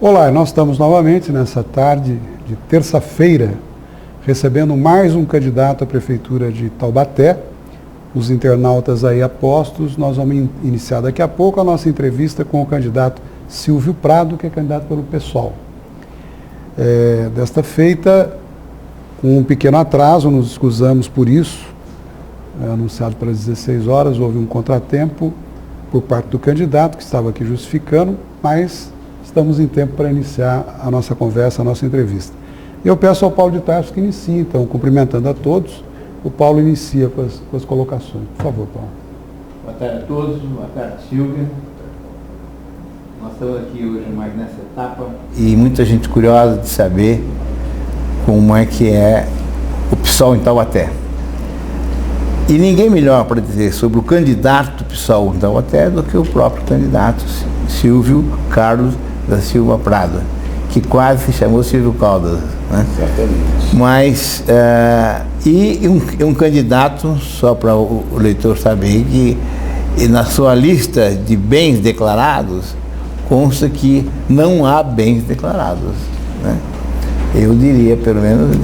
Olá, nós estamos novamente nessa tarde de terça-feira recebendo mais um candidato à Prefeitura de Taubaté. Os internautas aí apostos, nós vamos iniciar daqui a pouco a nossa entrevista com o candidato Silvio Prado, que é candidato pelo PSOL. Desta feita, com um pequeno atraso, nos excusamos por isso, anunciado para as 16 horas, houve um contratempo por parte do candidato, que estava aqui justificando, mas estamos em tempo para iniciar a nossa conversa, a nossa entrevista. Eu peço ao Paulo de Tarso que inicie, então, cumprimentando a todos. O Paulo inicia com as colocações. Por favor, Paulo. Boa tarde a todos, boa tarde, Silvia. Nós estamos aqui hoje mais nessa etapa. E muita gente curiosa de saber como é que é o PSOL em Taubaté. E ninguém melhor para dizer sobre o candidato do PSOL em Taubaté do que o próprio candidato Silvio Carlos da Silva Prado, que quase se chamou Silvio Caldas, né? Exatamente. Mas, um candidato, só para o leitor saber, que na sua lista de bens declarados, consta que não há bens declarados, né? Eu diria, pelo menos,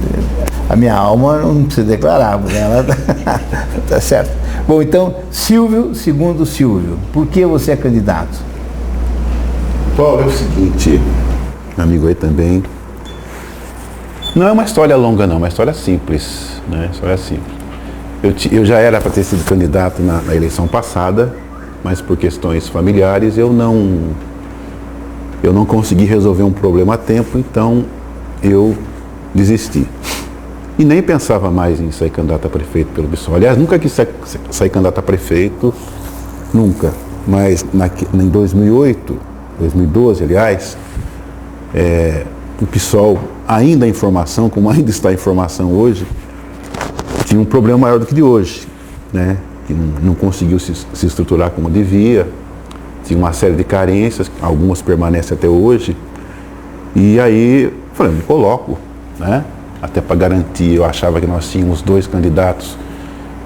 a minha alma não precisa declarar, mas ela tá certo. Bom, então, Silvio, segundo Silvio, por que você é candidato? Paulo, é o seguinte, amigo aí também, não é uma história longa não, é uma história simples, né? História simples. Eu já era para ter sido candidato na eleição passada, mas por questões familiares eu não consegui resolver um problema a tempo, então eu desisti. E nem pensava mais em sair candidato a prefeito pelo PSOL. Aliás, nunca quis sair candidato a prefeito, nunca. Mas em 2012, aliás, o PSOL, ainda em formação, como ainda está em formação hoje, tinha um problema maior do que de hoje, né? Que não conseguiu se estruturar como devia, tinha uma série de carências, algumas permanecem até hoje, e aí falei, me coloco, né? Até para garantir, eu achava que nós tínhamos dois candidatos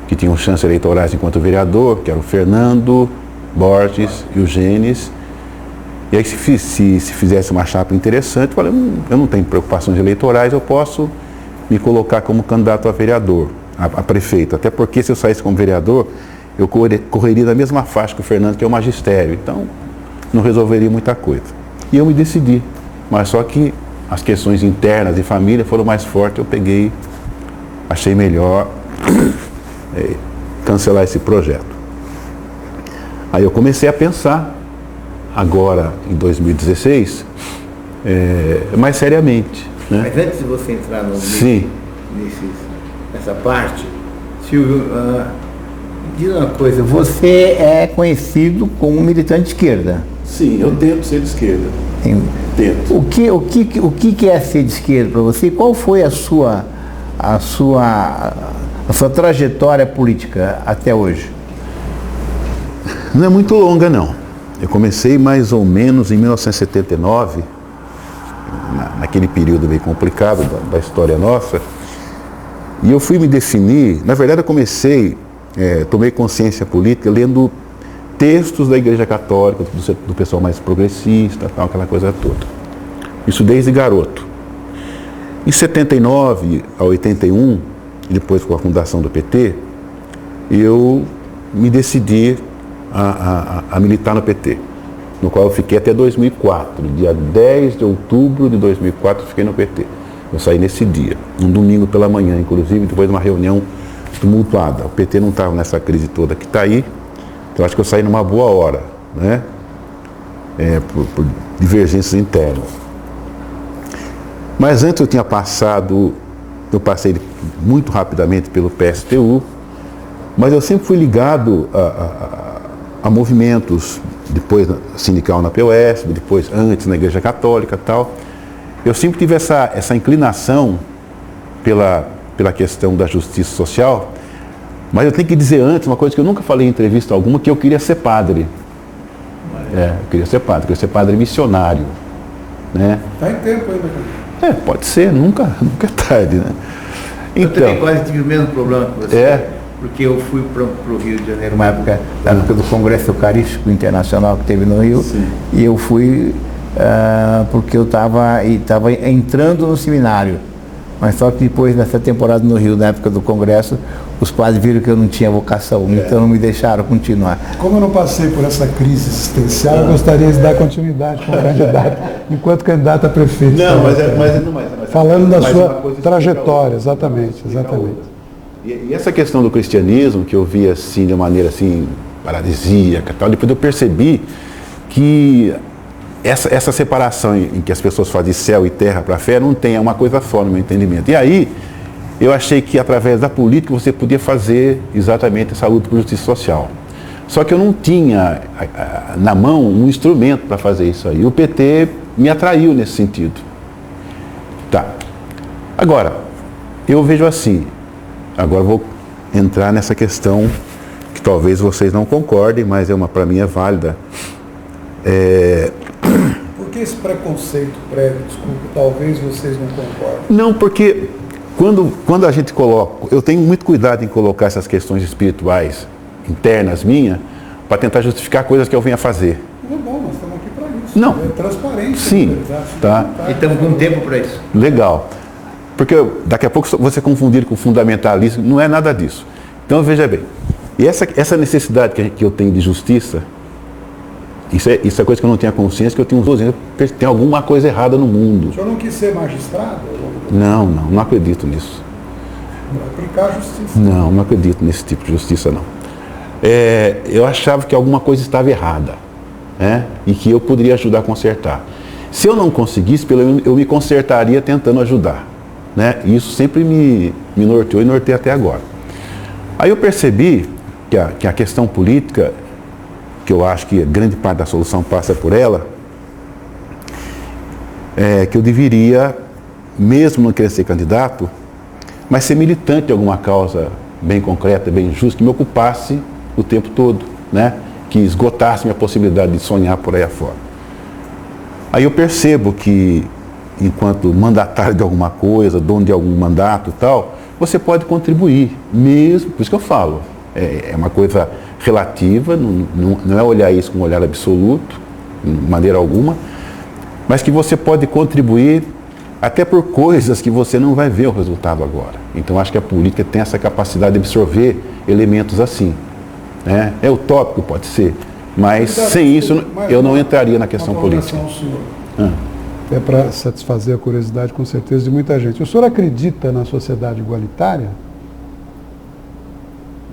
que tinham chances eleitorais enquanto vereador, que eram o Fernando Borges e o Gênesis. E aí se fizesse uma chapa interessante, eu falei, eu não tenho preocupações eleitorais, eu posso me colocar como candidato a vereador, a prefeito. Até porque se eu saísse como vereador, eu correria na mesma faixa que o Fernando, que é o magistério. Então, não resolveria muita coisa. E eu me decidi, mas só que as questões internas de família foram mais fortes, eu achei melhor cancelar esse projeto. Aí eu comecei a pensar, agora em 2016, mais seriamente, né? Mas antes de você entrar nessa parte, Silvio, diz uma coisa, você é conhecido como um militante de esquerda. Sim, eu tento ser de esquerda. Tento. O que é ser de esquerda para você? Qual foi a sua trajetória política até hoje? Não é muito longa, não. Eu comecei mais ou menos em 1979, naquele período bem complicado da história nossa, e eu fui me definir, na verdade eu comecei, tomei consciência política lendo textos da Igreja Católica, do pessoal mais progressista, tal, aquela coisa toda. Isso desde garoto. Em 79 a 81, depois com a fundação do PT, eu me decidi a militar no PT, no qual eu fiquei até 2004. Dia 10 de outubro de 2004 eu fiquei no PT. Eu saí nesse dia, um domingo pela manhã, inclusive, depois de uma reunião tumultuada. O PT não estava nessa crise toda que está aí, então acho que eu saí numa boa hora, né? Por divergências internas. Mas antes eu passei muito rapidamente pelo PSTU, mas eu sempre fui ligado a movimentos, depois sindical na POS, depois antes na Igreja Católica e tal. Eu sempre tive essa inclinação pela questão da justiça social, mas eu tenho que dizer antes, uma coisa que eu nunca falei em entrevista alguma, que eu queria ser padre. Eu queria ser padre missionário, né? Está em tempo ainda. Pode ser, nunca é tarde, né? Eu também quase tive o mesmo problema que você. Porque eu fui para o Rio de Janeiro, na época do Congresso Eucarístico Internacional que teve no Rio. Sim. E eu fui porque eu estava entrando no seminário. Mas só que depois, nessa temporada no Rio, na época do congresso, os padres viram que eu não tinha vocação, então não me deixaram continuar. Como eu não passei por essa crise existencial, eu gostaria de dar continuidade como candidato, enquanto candidato a prefeito. Não, mas falando da sua trajetória, exatamente. E essa questão do cristianismo, que eu via assim, de maneira assim, paradisíaca, tal, depois eu percebi que essa separação em que as pessoas fazem de céu e terra para a fé não tem, é uma coisa só no meu entendimento. E aí, eu achei que através da política você podia fazer exatamente essa luta por justiça social. Só que eu não tinha na mão um instrumento para fazer isso aí. O PT me atraiu nesse sentido. Tá. Agora, eu vejo assim, agora vou entrar nessa questão que talvez vocês não concordem, mas para mim é válida. Por que esse preconceito prévio? Desculpa, talvez vocês não concordem. Não, porque quando a gente coloca, eu tenho muito cuidado em colocar essas questões espirituais internas minhas para tentar justificar coisas que eu venho a fazer. Não é bom, nós estamos aqui para isso. Não. É transparente. Sim, tá. E estamos com tempo para isso. Legal. Porque daqui a pouco você confundir com fundamentalismo, não é nada disso. Então veja bem, e essa necessidade que eu tenho de justiça, isso é coisa que eu não tenho a consciência, que eu tenho uns 12 anos, tem alguma coisa errada no mundo. O senhor não quis ser magistrado? Não acredito nisso. Para aplicar a justiça. Não acredito nesse tipo de justiça, não. Eu achava que alguma coisa estava errada, né? E que eu poderia ajudar a consertar. Se eu não conseguisse, pelo menos eu me consertaria tentando ajudar, né? E isso sempre me norteou e norteia até agora. Aí eu percebi que a questão política, que eu acho que grande parte da solução passa por ela, que eu deveria, mesmo não querer ser candidato, mas ser militante de alguma causa bem concreta, bem justa, que me ocupasse o tempo todo, né? Que esgotasse minha possibilidade de sonhar por aí afora. Aí eu percebo que, enquanto mandatário de alguma coisa, dono de algum mandato e tal, você pode contribuir, mesmo, por isso que eu falo, é uma coisa relativa, não é olhar isso com um olhar absoluto, de maneira alguma, mas que você pode contribuir até por coisas que você não vai ver o resultado agora. Então acho que a política tem essa capacidade de absorver elementos assim, né? É utópico, pode ser, mas sem isso eu não entraria na questão política. É para satisfazer a curiosidade, com certeza, de muita gente. O senhor acredita na sociedade igualitária?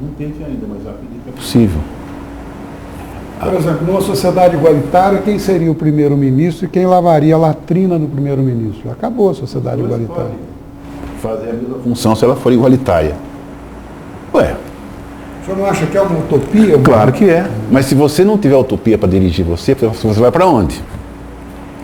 Não teve ainda, mas eu acredito que é possível. Por exemplo, numa sociedade igualitária, quem seria o primeiro-ministro e quem lavaria a latrina do primeiro-ministro? Acabou a sociedade igualitária. Fazer a mesma função se ela for igualitária. Ué. O senhor não acha que é uma utopia? Claro que é. Mas se você não tiver utopia para dirigir você vai para onde?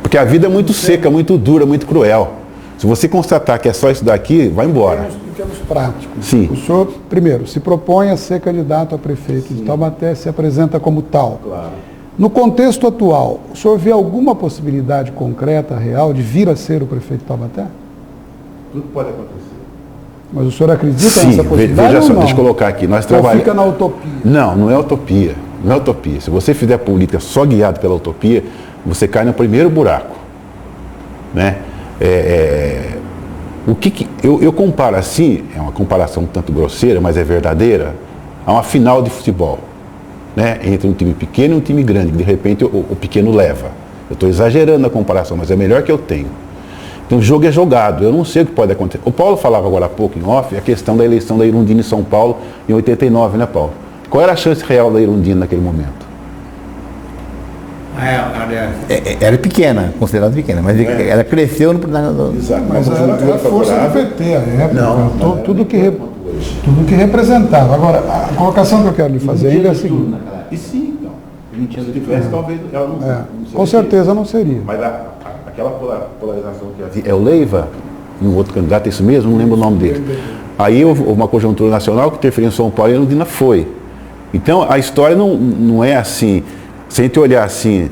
Porque a vida é muito seca, muito dura, muito cruel. Se você constatar que é só isso daqui, vai embora. Em termos práticos. Sim. O senhor, primeiro, se propõe a ser candidato a prefeito de Taubaté, se apresenta como tal. Claro. No contexto atual, o senhor vê alguma possibilidade concreta, real, de vir a ser o prefeito de Taubaté? Tudo pode acontecer. Mas o senhor acredita Sim, nessa possibilidade veja ou só, não? deixa eu colocar aqui. Nós Ou trabalhamos... fica na utopia? Não é utopia. Não é utopia. Se você fizer política só guiado pela utopia, você cai no primeiro buraco. Né? Eu comparo assim, é uma comparação um tanto grosseira, mas é verdadeira, a uma final de futebol, né? Entre um time pequeno e um time grande, que de repente o pequeno leva. Eu estou exagerando a comparação, mas é melhor que eu tenho. Então o jogo é jogado, eu não sei o que pode acontecer. O Paulo falava agora há pouco em off, a questão da eleição da Irundina em São Paulo em 89, né, Paulo? Qual era a chance real da Irundina naquele momento? Era pequena, considerada pequena, mas ela cresceu no... Exato, mas era a força do PT, a época, tudo que representava. Agora, a colocação que eu quero lhe fazer ainda é a seguinte. E sim, então. Se tivesse, talvez ela não seria. Com certeza não seria. Mas aquela polarização que havia. É o Leiva, e um outro candidato, é isso mesmo, não lembro o nome dele. Aí houve uma conjuntura nacional que interferiu em São Paulo e a Irundina foi. Então a história não é assim. Se a gente olhar assim,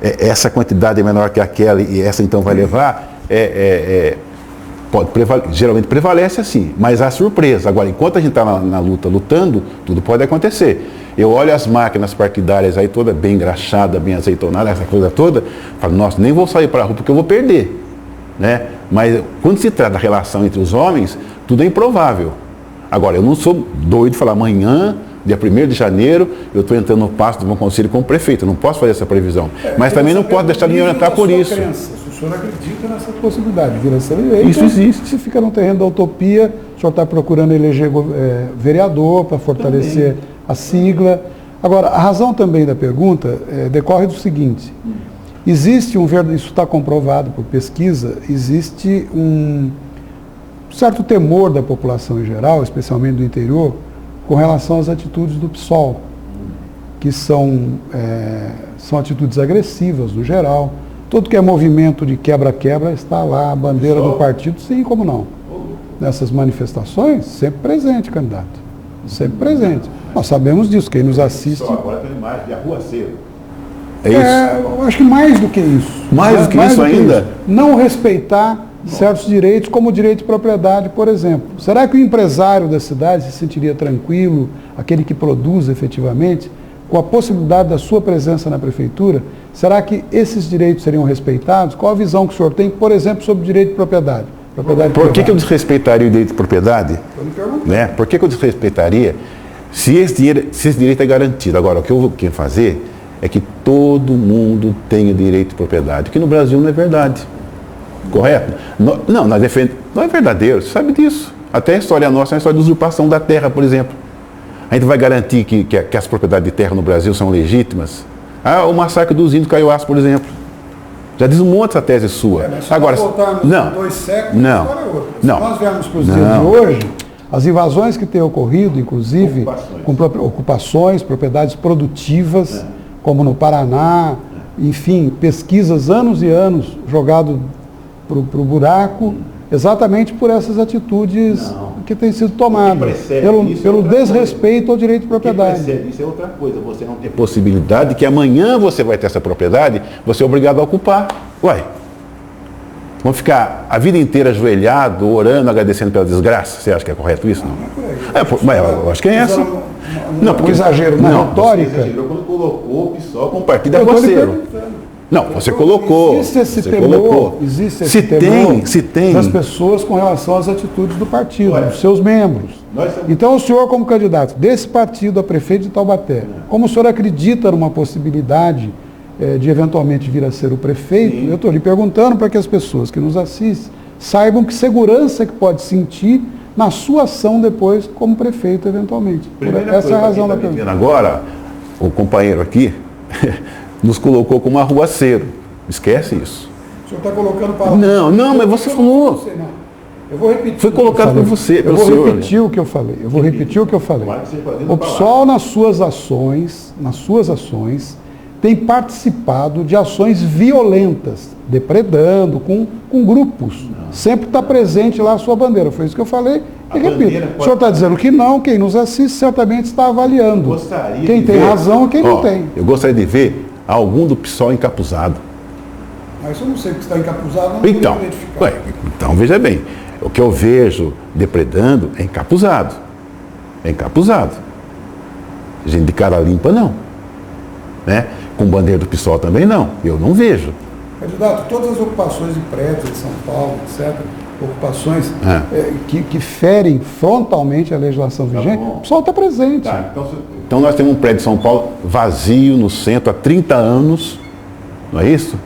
essa quantidade é menor que aquela e essa então vai levar, geralmente prevalece assim, mas há surpresa. Agora, enquanto a gente está na luta, lutando, tudo pode acontecer. Eu olho as máquinas partidárias aí toda bem engraxada, bem azeitonada, essa coisa toda, falo, nossa, nem vou sair para a rua porque eu vou perder, né? Mas quando se trata da relação entre os homens, tudo é improvável. Agora, eu não sou doido de falar amanhã, dia 1º de janeiro, eu estou entrando no passo do meu conselho como prefeito, eu não posso fazer essa previsão. Mas também não posso deixar de me orientar por isso. Se o senhor acredita nessa possibilidade de vir a ser eleito, isso existe. Se fica no terreno da utopia, o senhor está procurando eleger vereador para fortalecer a sigla. Agora, a razão também da pergunta decorre do seguinte, existe isso está comprovado por pesquisa, existe um certo temor da população em geral, especialmente do interior, com relação às atitudes do PSOL, que são atitudes agressivas no geral. Tudo que é movimento de quebra-quebra está lá, a bandeira do partido, sim, como não. Nessas manifestações, sempre presente, candidato. Sempre presente. Nós sabemos disso, quem nos assiste... Agora tem imagem de arruaceiro. É isso? Eu acho que mais do que isso. Mais do que isso ainda? Isso. Não respeitar certos direitos, como o direito de propriedade, por exemplo. Será que o empresário da cidade se sentiria tranquilo, aquele que produz efetivamente, com a possibilidade da sua presença na prefeitura? Será que esses direitos seriam respeitados? Qual a visão que o senhor tem, por exemplo, sobre o direito de propriedade? Por que eu desrespeitaria o direito de propriedade? Né? Por que eu desrespeitaria se esse direito é garantido? Agora, o que eu quero fazer é que todo mundo tenha direito de propriedade, que no Brasil não é verdade. Correto? Não, não é verdadeiro, você sabe disso. Até a história nossa é a história de usurpação da terra, por exemplo. A gente vai garantir que as propriedades de terra no Brasil são legítimas? O massacre dos índios Kaiowás, por exemplo. Já diz um monte essa tese sua. Agora, não, 2 séculos, não, se nós viermos para os dias de hoje, as invasões que têm ocorrido, inclusive com ocupações, propriedades produtivas, como no Paraná, enfim, pesquisas anos e anos jogado para o buraco, exatamente por essas atitudes que têm sido tomadas, pelo desrespeito ao direito de propriedade. Isso é outra coisa, você não tem possibilidade que amanhã você vai ter essa propriedade, você é obrigado a ocupar. Uai, vamos ficar a vida inteira ajoelhado, orando, agradecendo pela desgraça? Você acha que é correto isso? Não, mas eu acho que é essa. Não, porque exagero na retórica. Você exagerou quando colocou o PSOL como partido arruaceiro. Não, você colocou. Existe esse temor, se tem das pessoas com relação às atitudes do partido, dos seus membros. Então o senhor, como candidato desse partido a prefeito de Taubaté, como o senhor acredita numa possibilidade de eventualmente vir a ser o prefeito, eu estou lhe perguntando para que as pessoas que nos assistem saibam que segurança que pode sentir na sua ação depois como prefeito eventualmente. Essa é a razão da pergunta. Agora, o companheiro aqui nos colocou como arruaceiro. Esquece isso. O senhor está colocando palavras. Não, mas você falou. Eu vou repetir. Foi colocado por você, pelo senhor. Eu vou repetir o que eu falei. O PSOL, nas suas ações, tem participado de ações violentas, depredando, com grupos. Sempre está presente lá a sua bandeira. Foi isso que eu falei. E repito, o senhor está dizendo que não, quem nos assiste certamente está avaliando. Quem tem razão e quem não tem. Eu gostaria de ver algum do PSOL encapuzado. Mas eu não sei o que está encapuzado, não então, então, veja bem, o que eu vejo depredando é encapuzado. É encapuzado. Gente de cara limpa, não. Né? Com bandeira do PSOL também não. Eu não vejo. Candidato, todas as ocupações de prédios de São Paulo, etc., ocupações que ferem frontalmente a legislação vigente, o PSOL está presente. Então nós temos um prédio de São Paulo vazio no centro há 30 anos, não é isso?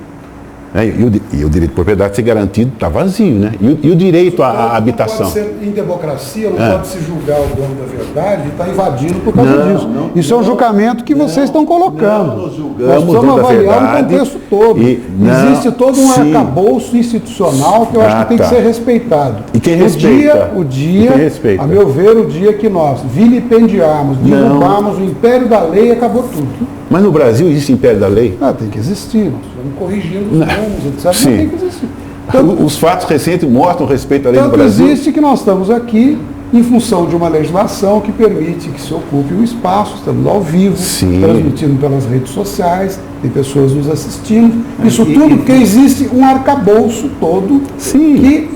E o direito de propriedade ser garantido está vazio, né? E o direito à habitação? Em democracia não pode se julgar o dono da verdade e está invadindo por causa disso. Isso é um julgamento que vocês estão colocando. Nós julgamos precisamos o dono da avaliar verdade, o contexto todo. Existe todo um arcabouço institucional que eu acho que tem que ser respeitado. E quem respeita? A meu ver, o dia que nós vilipendiarmos, derrubarmos o império da lei, acabou tudo. Mas no Brasil existe império da lei? Tem que existir. Nós estamos corrigindo os rumos, etc. Mas tem que existir. Os fatos recentes mostram respeito à lei no Brasil? Existe que nós estamos aqui em função de uma legislação que permite que se ocupe um espaço, estamos ao vivo, transmitindo pelas redes sociais, tem pessoas nos assistindo. Isso tudo porque existe um arcabouço todo que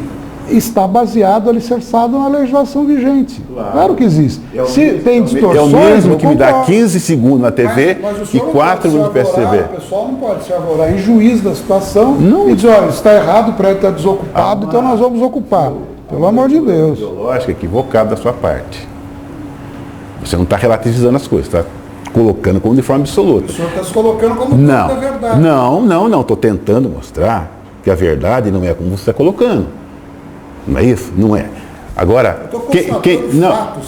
está baseado, alicerçado na legislação vigente. Claro que existe. Se tem distorções, é o mesmo que me dá 15 segundos na TV e 4 minutos no PSTV. O pessoal não pode se arvorar em juiz da situação e dizer, olha, está errado, o prédio está desocupado, então nós vamos ocupar. Pelo amor de Deus. Ideológica equivocada da sua parte. Você não está relativizando as coisas, está colocando como de forma absoluta. O senhor está se colocando como não, da verdade. Não. Estou tentando mostrar que a verdade não é como você está colocando. Não é isso? Não é. Agora, fatos, candidato.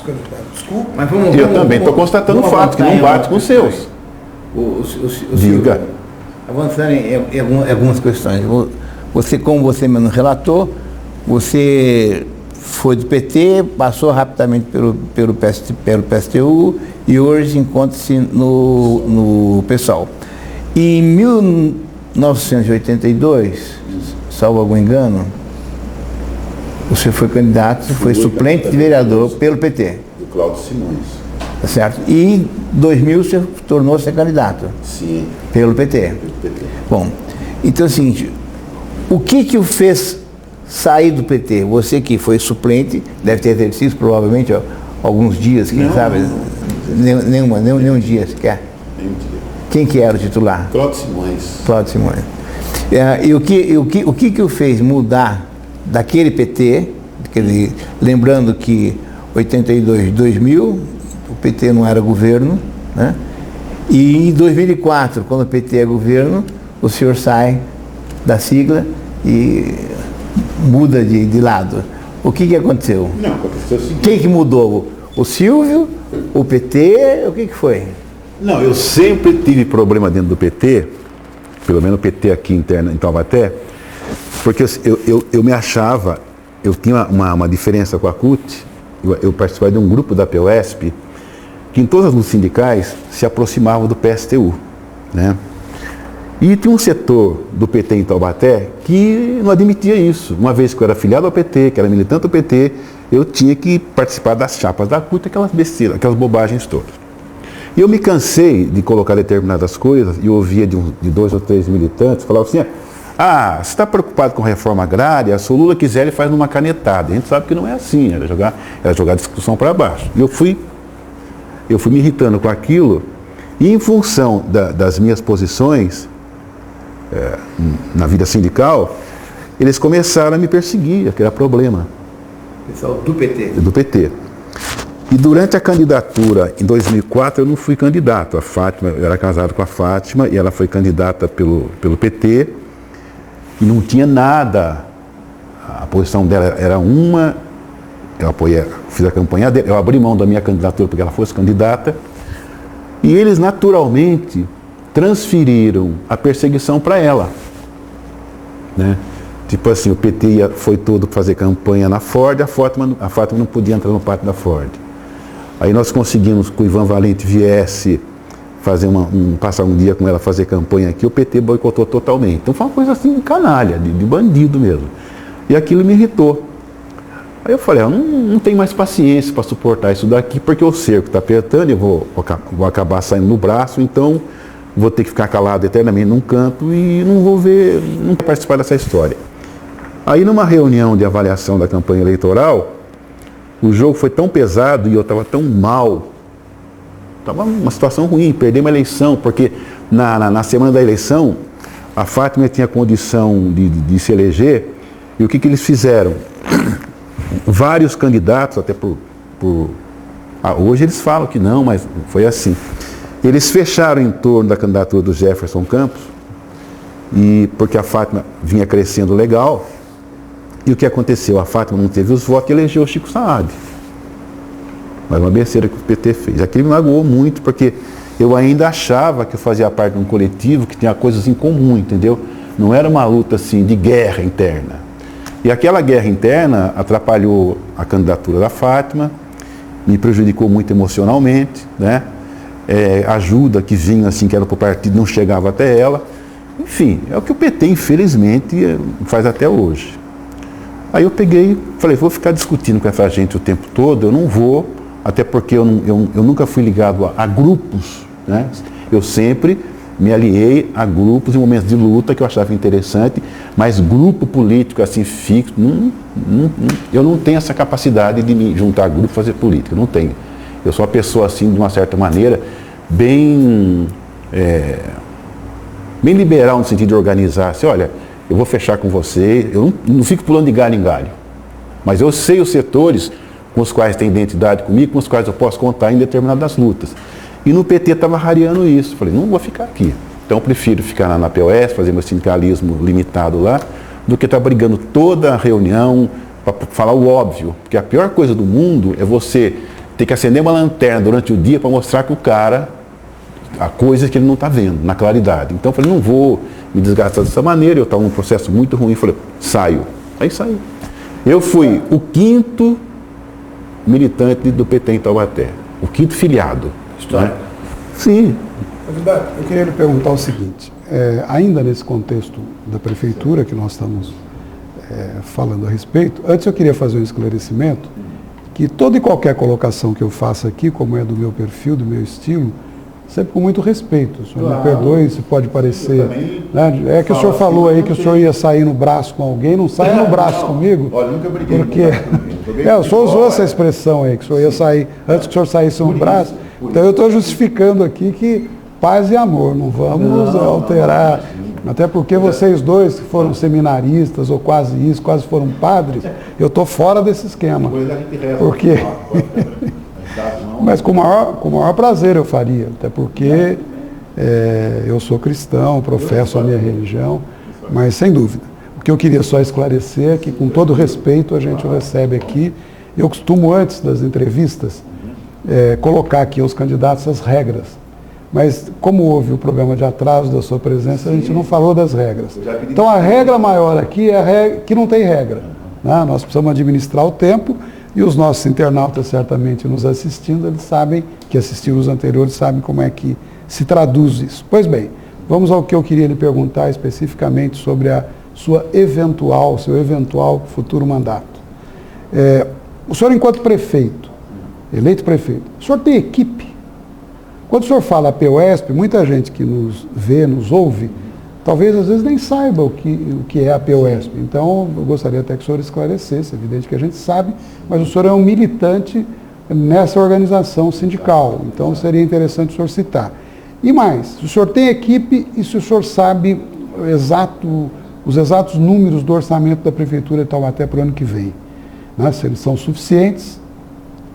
Desculpa. Mas eu também estou constatando fatos que não batem com os seus. Diga. Avançando em algumas questões. Você, como você mesmo relatou, você foi do PT, passou rapidamente pelo PSTU e hoje encontra-se no PSOL. Em 1982, salvo algum engano, você foi candidato, foi suplente de vereador pelo PT. Do Cláudio Simões. Tá certo? E em 2000 você tornou-se candidato. Sim. Pelo PT. Pelo PT. Bom, então é o seguinte, o que o fez sair do PT? Você que foi suplente, deve ter exercido provavelmente alguns dias, quem sabe? Nenhum dia sequer. Nenhum dia. Quem que era o titular? Cláudio Simões. Cláudio Simões. E o que o fez mudar daquele PT, quer dizer, lembrando que 82, 2000, o PT não era governo, né? E em 2004, quando o PT é governo, o senhor sai da sigla e muda de lado. O que aconteceu? Não, aconteceu o seguinte. Quem que mudou? O Silvio? O PT? O que foi? Não, eu sempre tive problema dentro do PT, pelo menos o PT aqui interno em Taubaté, porque eu me achava, eu tinha uma diferença com a CUT, eu participava de um grupo da POSP, que em todas as lutas sindicais se aproximavam do PSTU, né? E tinha um setor do PT em Taubaté que não admitia isso. Uma vez que eu era filiado ao PT, que era militante do PT, eu tinha que participar das chapas da CUT, aquelas besteiras, aquelas bobagens todas. E eu me cansei de colocar determinadas coisas e ouvia de 2 ou 3 militantes, falavam assim, você está preocupado com reforma agrária? Se o Lula quiser, ele faz numa canetada. A gente sabe que não é assim, era jogar a discussão para baixo. E eu fui me irritando com aquilo, e em função das minhas posições na vida sindical, eles começaram a me perseguir, que era problema. Pessoal do PT? Do PT. E durante a candidatura, em 2004, eu não fui candidato. A Fátima, eu era casado com a Fátima, e ela foi candidata pelo PT, e não tinha nada. A posição dela era uma, eu fiz a campanha dela, eu abri mão da minha candidatura porque ela fosse candidata, e eles naturalmente transferiram a perseguição para ela, né? Tipo assim, o PT foi todo fazer campanha na Ford, a Fátima não podia entrar no pátio da Ford. Aí nós conseguimos que o Ivan Valente viesse fazer passar um dia com ela, fazer campanha aqui, o PT boicotou totalmente. Então foi uma coisa assim, canalha, de bandido mesmo. E aquilo me irritou. Aí eu falei, eu não tenho mais paciência para suportar isso daqui, porque o cerco está apertando, eu vou acabar saindo no braço, então vou ter que ficar calado eternamente num canto e não vou participar dessa história. Aí numa reunião de avaliação da campanha eleitoral, o jogo foi tão pesado e eu estava tão mal, estava uma situação ruim, perdi uma eleição, porque na semana da eleição, a Fátima tinha condição de se eleger, e o que eles fizeram? Vários candidatos, até hoje eles falam que não, mas foi assim. Eles fecharam em torno da candidatura do Jefferson Campos, porque a Fátima vinha crescendo legal, e o que aconteceu? A Fátima não teve os votos e elegeu o Chico Saad. Mas uma besteira que o PT fez. Aquilo me magoou muito, porque eu ainda achava que eu fazia parte de um coletivo que tinha coisas em comum, entendeu? Não era uma luta assim de guerra interna. E aquela guerra interna atrapalhou a candidatura da Fátima, me prejudicou muito emocionalmente, né? Ajuda que vinha assim, que era para o partido, não chegava até ela. Enfim, é o que o PT, infelizmente, faz até hoje. Aí eu falei, vou ficar discutindo com essa gente o tempo todo, eu não vou, até porque eu nunca fui ligado a grupos, né? Eu sempre me aliei a grupos em momentos de luta que eu achava interessante, mas grupo político assim fixo, eu não tenho essa capacidade de me juntar a grupo e fazer política, não tenho. Eu sou uma pessoa assim, de uma certa maneira, bem liberal no sentido de organizar, assim, olha, eu vou fechar com você, eu não fico pulando de galho em galho, mas eu sei os setores com os quais tem identidade comigo, com os quais eu posso contar em determinadas lutas. E no PT estava rareando isso. Falei, não vou ficar aqui. Então eu prefiro ficar na POS, fazer meu sindicalismo limitado lá, do que estar brigando toda a reunião para falar o óbvio. Porque a pior coisa do mundo é você ter que acender uma lanterna durante o dia para mostrar que o cara, há coisas que ele não está vendo, na claridade. Então eu falei, não vou me desgastar dessa maneira, eu estava num processo muito ruim. Falei, saio. Aí saí. Eu fui o 5º militante do PT em Taubaté, o 5º filiado. Né? Sim. Eu queria lhe perguntar o seguinte, ainda nesse contexto da prefeitura que nós estamos falando a respeito, antes eu queria fazer um esclarecimento que toda e qualquer colocação que eu faça aqui, como é do meu perfil, do meu estilo, sempre com muito respeito. O senhor me perdoe, se pode parecer. Né? É que o senhor falou aí que o senhor ia sair no braço com alguém, não saia no braço comigo. Olha, nunca briguei. Porque o senhor usou essa expressão aí, que o senhor ia sair, antes que o senhor saísse no braço. Então eu estou justificando aqui que paz e amor, não vamos alterar. Até porque vocês dois que foram seminaristas, ou quase isso, quase foram padres, eu estou fora desse esquema. Porque... Mas com o maior prazer eu faria, até porque eu sou cristão, professo a minha religião, mas sem dúvida. O que eu queria só esclarecer é que, com todo respeito, a gente recebe aqui, eu costumo, antes das entrevistas, colocar aqui aos candidatos as regras. Mas, como houve o problema de atraso da sua presença, a gente não falou das regras. Então, a regra maior aqui é que não tem regra. Né? Nós precisamos administrar o tempo. E os nossos internautas, certamente nos assistindo, eles sabem, que assistiram os anteriores, sabem como é que se traduz isso. Pois bem, vamos ao que eu queria lhe perguntar especificamente sobre seu eventual futuro mandato. O senhor, enquanto prefeito, eleito prefeito, o senhor tem equipe? Quando o senhor fala POESP, muita gente que nos vê, nos ouve, talvez às vezes nem saiba o que é a POESP. Então, eu gostaria até que o senhor esclarecesse, é evidente que a gente sabe, mas o senhor é um militante nessa organização sindical, então seria interessante o senhor citar. E mais, se o senhor tem equipe e se o senhor sabe os exatos números do orçamento da Prefeitura de Taubaté para o ano que vem. Né? Se eles são suficientes,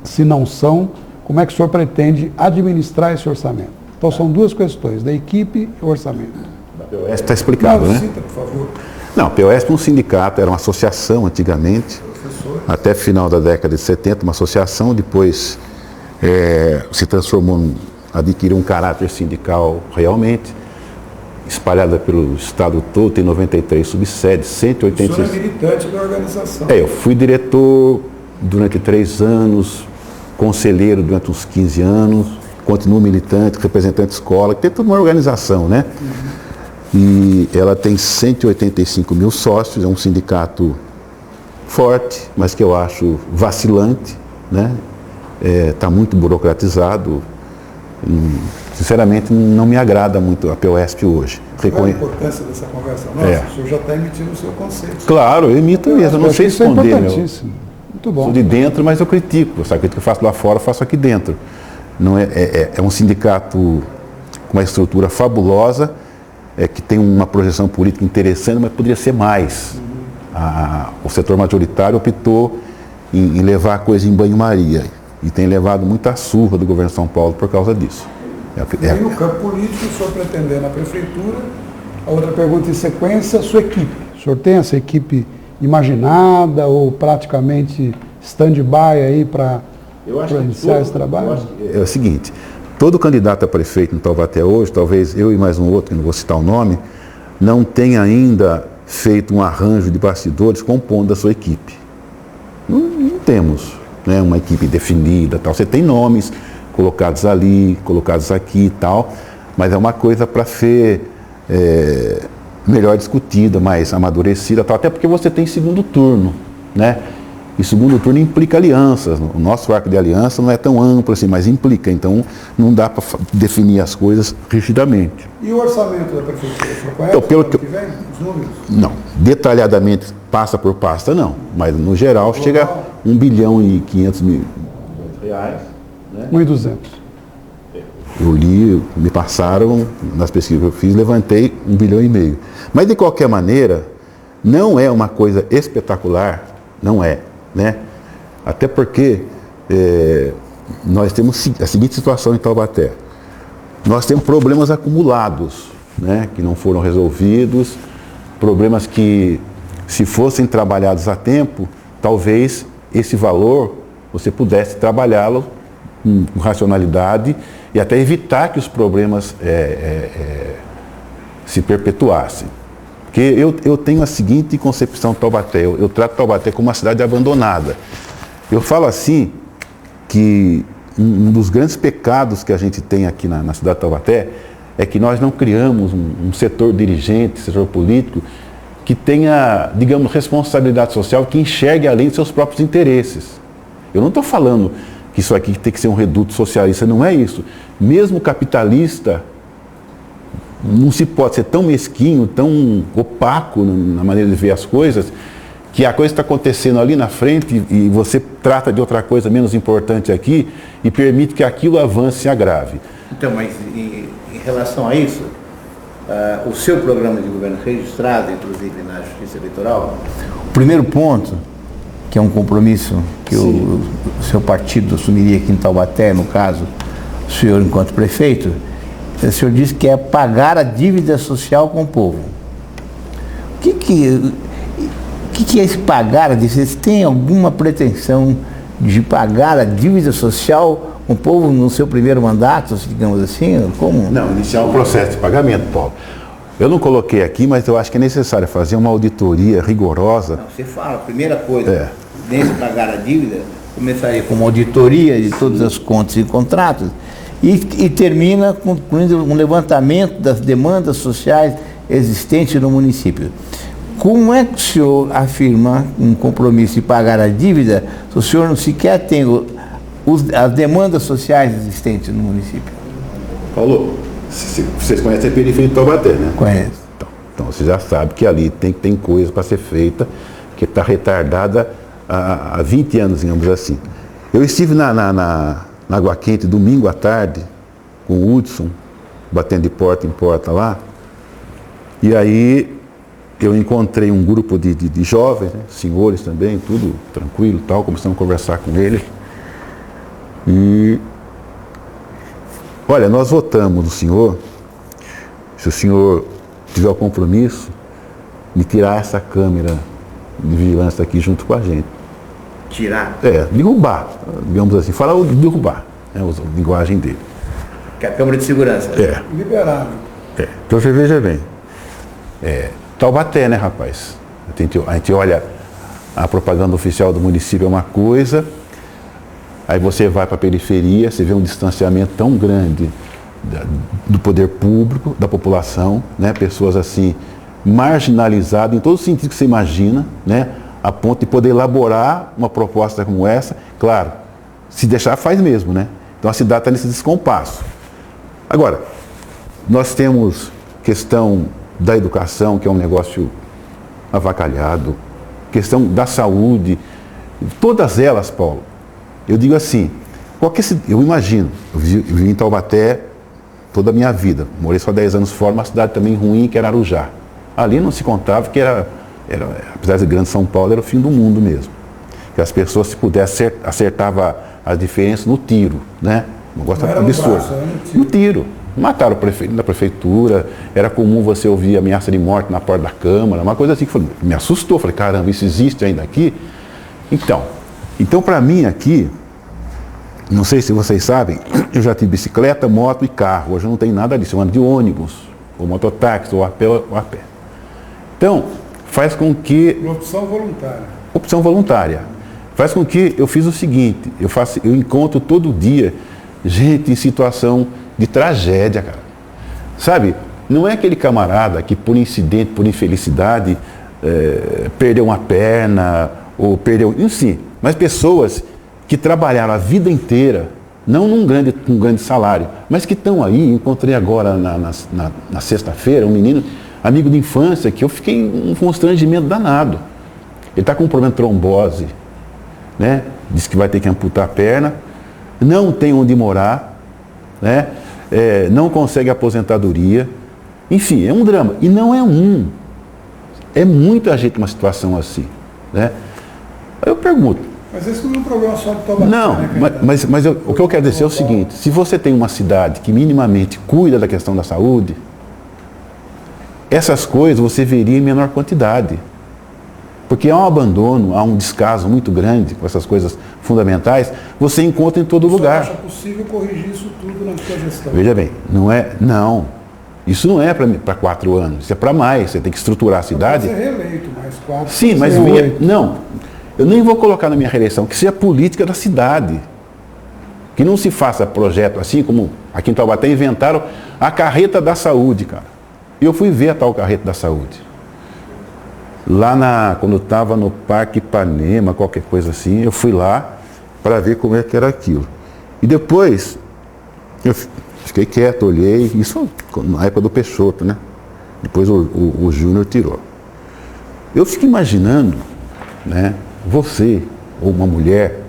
se não são, como é que o senhor pretende administrar esse orçamento? Então, são duas questões, da equipe e o orçamento. A POESP está explicado, né? Cita, por favor. Não, a POESP é um sindicato, era uma associação antigamente, até final da década de 70, uma associação, depois se transformou, adquiriu um caráter sindical realmente, espalhada pelo estado todo, tem 93 subsedes, 186... O senhor é militante da organização. Eu fui diretor durante 3 anos, conselheiro durante uns 15 anos, continuo militante, representante de escola, tem toda uma organização, né? E ela tem 185 mil sócios, é um sindicato forte, mas que eu acho vacilante, né? Está muito burocratizado. Sinceramente, não me agrada muito a POESP hoje. Qual a importância dessa conversa nossa? O senhor já está emitindo o seu conceito. Claro, eu emito mesmo, eu não sei esconder. É importantíssimo. Muito bom. Sou de dentro, mas eu critico. Essa crítica que eu faço lá fora, eu faço aqui dentro. Não é um sindicato com uma estrutura fabulosa, que tem uma projeção política interessante, mas poderia ser mais. O setor majoritário optou em levar a coisa em banho-maria e tem levado muita surra do governo de São Paulo por causa disso. E aí, no campo político, o senhor pretender na prefeitura, a outra pergunta em sequência, a sua equipe. O senhor tem essa equipe imaginada ou praticamente stand-by aí para iniciar esse trabalho? É o seguinte, todo candidato a prefeito em Taubaté hoje, talvez eu e mais um outro, que não vou citar o nome, não tenha ainda feito um arranjo de bastidores compondo a sua equipe. Não temos, né, uma equipe definida, tal. Você tem nomes colocados ali, colocados aqui e tal, mas é uma coisa para ser melhor discutida, mais amadurecida, tal, até porque você tem segundo turno, né? E segundo turno implica alianças. O nosso arco de aliança não é tão amplo assim, mas implica. Então, não dá para definir as coisas rigidamente. E o orçamento da prefeitura? Então, pelo que vem, os números? Não, detalhadamente, pasta por pasta, não. Mas, no geral, chega a 1 bilhão e 500 mil reais. Né? 1.200. Eu li, me passaram, nas pesquisas que eu fiz, levantei 1,5 bilhão. Mas, de qualquer maneira, não é uma coisa espetacular, não é, né? Até porque nós temos a seguinte situação em Taubaté. Nós temos problemas acumulados, né, que não foram resolvidos, problemas que, se fossem trabalhados a tempo, talvez esse valor você pudesse trabalhá-lo com racionalidade e até evitar que os problemas se perpetuassem. Porque eu tenho a seguinte concepção de Taubaté, eu trato Taubaté como uma cidade abandonada. Eu falo assim, que um dos grandes pecados que a gente tem aqui na cidade de Taubaté é que nós não criamos um setor dirigente, setor político, que tenha, digamos, responsabilidade social, que enxergue além de seus próprios interesses. Eu não estou falando que isso aqui tem que ser um reduto socialista, não é isso. Mesmo capitalista, não se pode ser tão mesquinho, tão opaco na maneira de ver as coisas, que a coisa está acontecendo ali na frente e você trata de outra coisa menos importante aqui e permite que aquilo avance e agrave. Então, mas em relação a isso, o seu programa de governo registrado, inclusive na Justiça Eleitoral, o primeiro ponto, que é um compromisso que o seu partido assumiria aqui em Taubaté, no caso, o senhor enquanto prefeito, o senhor disse que é pagar a dívida social com o povo. O que é esse pagar a dívida? Vocês têm alguma pretensão de pagar a dívida social com o povo no seu primeiro mandato, digamos assim? Como? Não, iniciar um processo de pagamento, Paulo. Eu não coloquei aqui, mas eu acho que é necessário fazer uma auditoria rigorosa. Não, você fala, a primeira coisa, nesse pagar a dívida, começaria com uma auditoria de todas as contas e contratos e termina concluindo um levantamento das demandas sociais existentes no município. Como é que o senhor afirma um compromisso de pagar a dívida se o senhor não sequer tem as demandas sociais existentes no município? Paulo, vocês conhecem a periferia de Taubaté, né? Conheço. Então você já sabe que ali tem coisa para ser feita, que está retardada há 20 anos, digamos assim. Eu estive na Água Quente domingo à tarde, com o Hudson, batendo de porta em porta lá, e aí eu encontrei um grupo de jovens, né, senhores também, tudo tranquilo e tal, começamos a conversar com eles. E, olha, nós votamos no senhor, se o senhor tiver o compromisso de tirar essa câmera de vigilância aqui junto com a gente. Tirar? Derrubar, digamos assim, falar o derrubar, né, a linguagem dele. Que é a câmera de segurança. Liberado. Então você veja bem, Taubaté, né, rapaz? A gente olha, a propaganda oficial do município é uma coisa, aí você vai para a periferia, você vê um distanciamento tão grande do poder público, da população, né? Pessoas assim, marginalizadas em todo o sentido que você imagina, né? A ponto de poder elaborar uma proposta como essa. Claro, se deixar faz mesmo, né? Então a cidade está nesse descompasso. Agora, nós temos questão da educação, que é um negócio avacalhado, questão da saúde, todas elas, Paulo. Eu digo assim, eu imagino, eu vivi em Taubaté toda a minha vida, morei só 10 anos fora, uma cidade também ruim, que era Arujá. Ali não se contava que apesar de grande São Paulo, era o fim do mundo mesmo. Que as pessoas, se pudessem, acertavam as diferenças no tiro, né? Um negócio absurdo. No tiro. Mataram o prefeito da prefeitura, era comum você ouvir ameaça de morte na porta da Câmara, uma coisa assim que me assustou. Falei, caramba, isso existe ainda aqui? Então para mim aqui, não sei se vocês sabem, eu já tive bicicleta, moto e carro. Hoje eu não tenho nada disso, eu ando de ônibus, ou mototáxi, ou a pé. Então, faz com que... Uma opção voluntária. Opção voluntária. Faz com que eu fiz o seguinte, eu encontro todo dia gente em situação de tragédia, cara. Sabe, não é aquele camarada que por incidente, por infelicidade, perdeu uma perna, ou perdeu... Enfim, mas pessoas que trabalharam a vida inteira, não com um grande salário, mas que estão aí. Encontrei agora na sexta-feira um menino, amigo de infância, que eu fiquei um constrangimento danado. Ele está com um problema de trombose, né? Diz que vai ter que amputar a perna, não tem onde morar, né? Não consegue aposentadoria. Enfim, é um drama. E não é um. É muita gente numa situação assim, né? Aí eu pergunto. Mas esse não é um problema só de Taubaté. Não, né, mas o que eu quero dizer é o seguinte: se você tem uma cidade que minimamente cuida da questão da saúde, essas coisas você veria em menor quantidade. Porque há um abandono, há um descaso muito grande com essas coisas fundamentais, você encontra em todo lugar. Você acha possível corrigir isso tudo na sua gestão? Veja bem, não. Isso não é para 4 anos, isso é para mais. Você tem que estruturar a cidade. Pode ser reeleito, mais 4. Sim, mas não. Eu nem vou colocar na minha reeleição, que seja política da cidade. Que não se faça projeto assim como aqui em Taubaté inventaram a carreta da saúde, cara. E eu fui ver a tal carreta da saúde. Lá quando eu estava no Parque Ipanema, qualquer coisa assim, eu fui lá para ver como é que era aquilo. E depois, eu fiquei quieto, olhei, isso na época do Peixoto, né? Depois o Júnior tirou. Eu fico imaginando, né, você ou uma mulher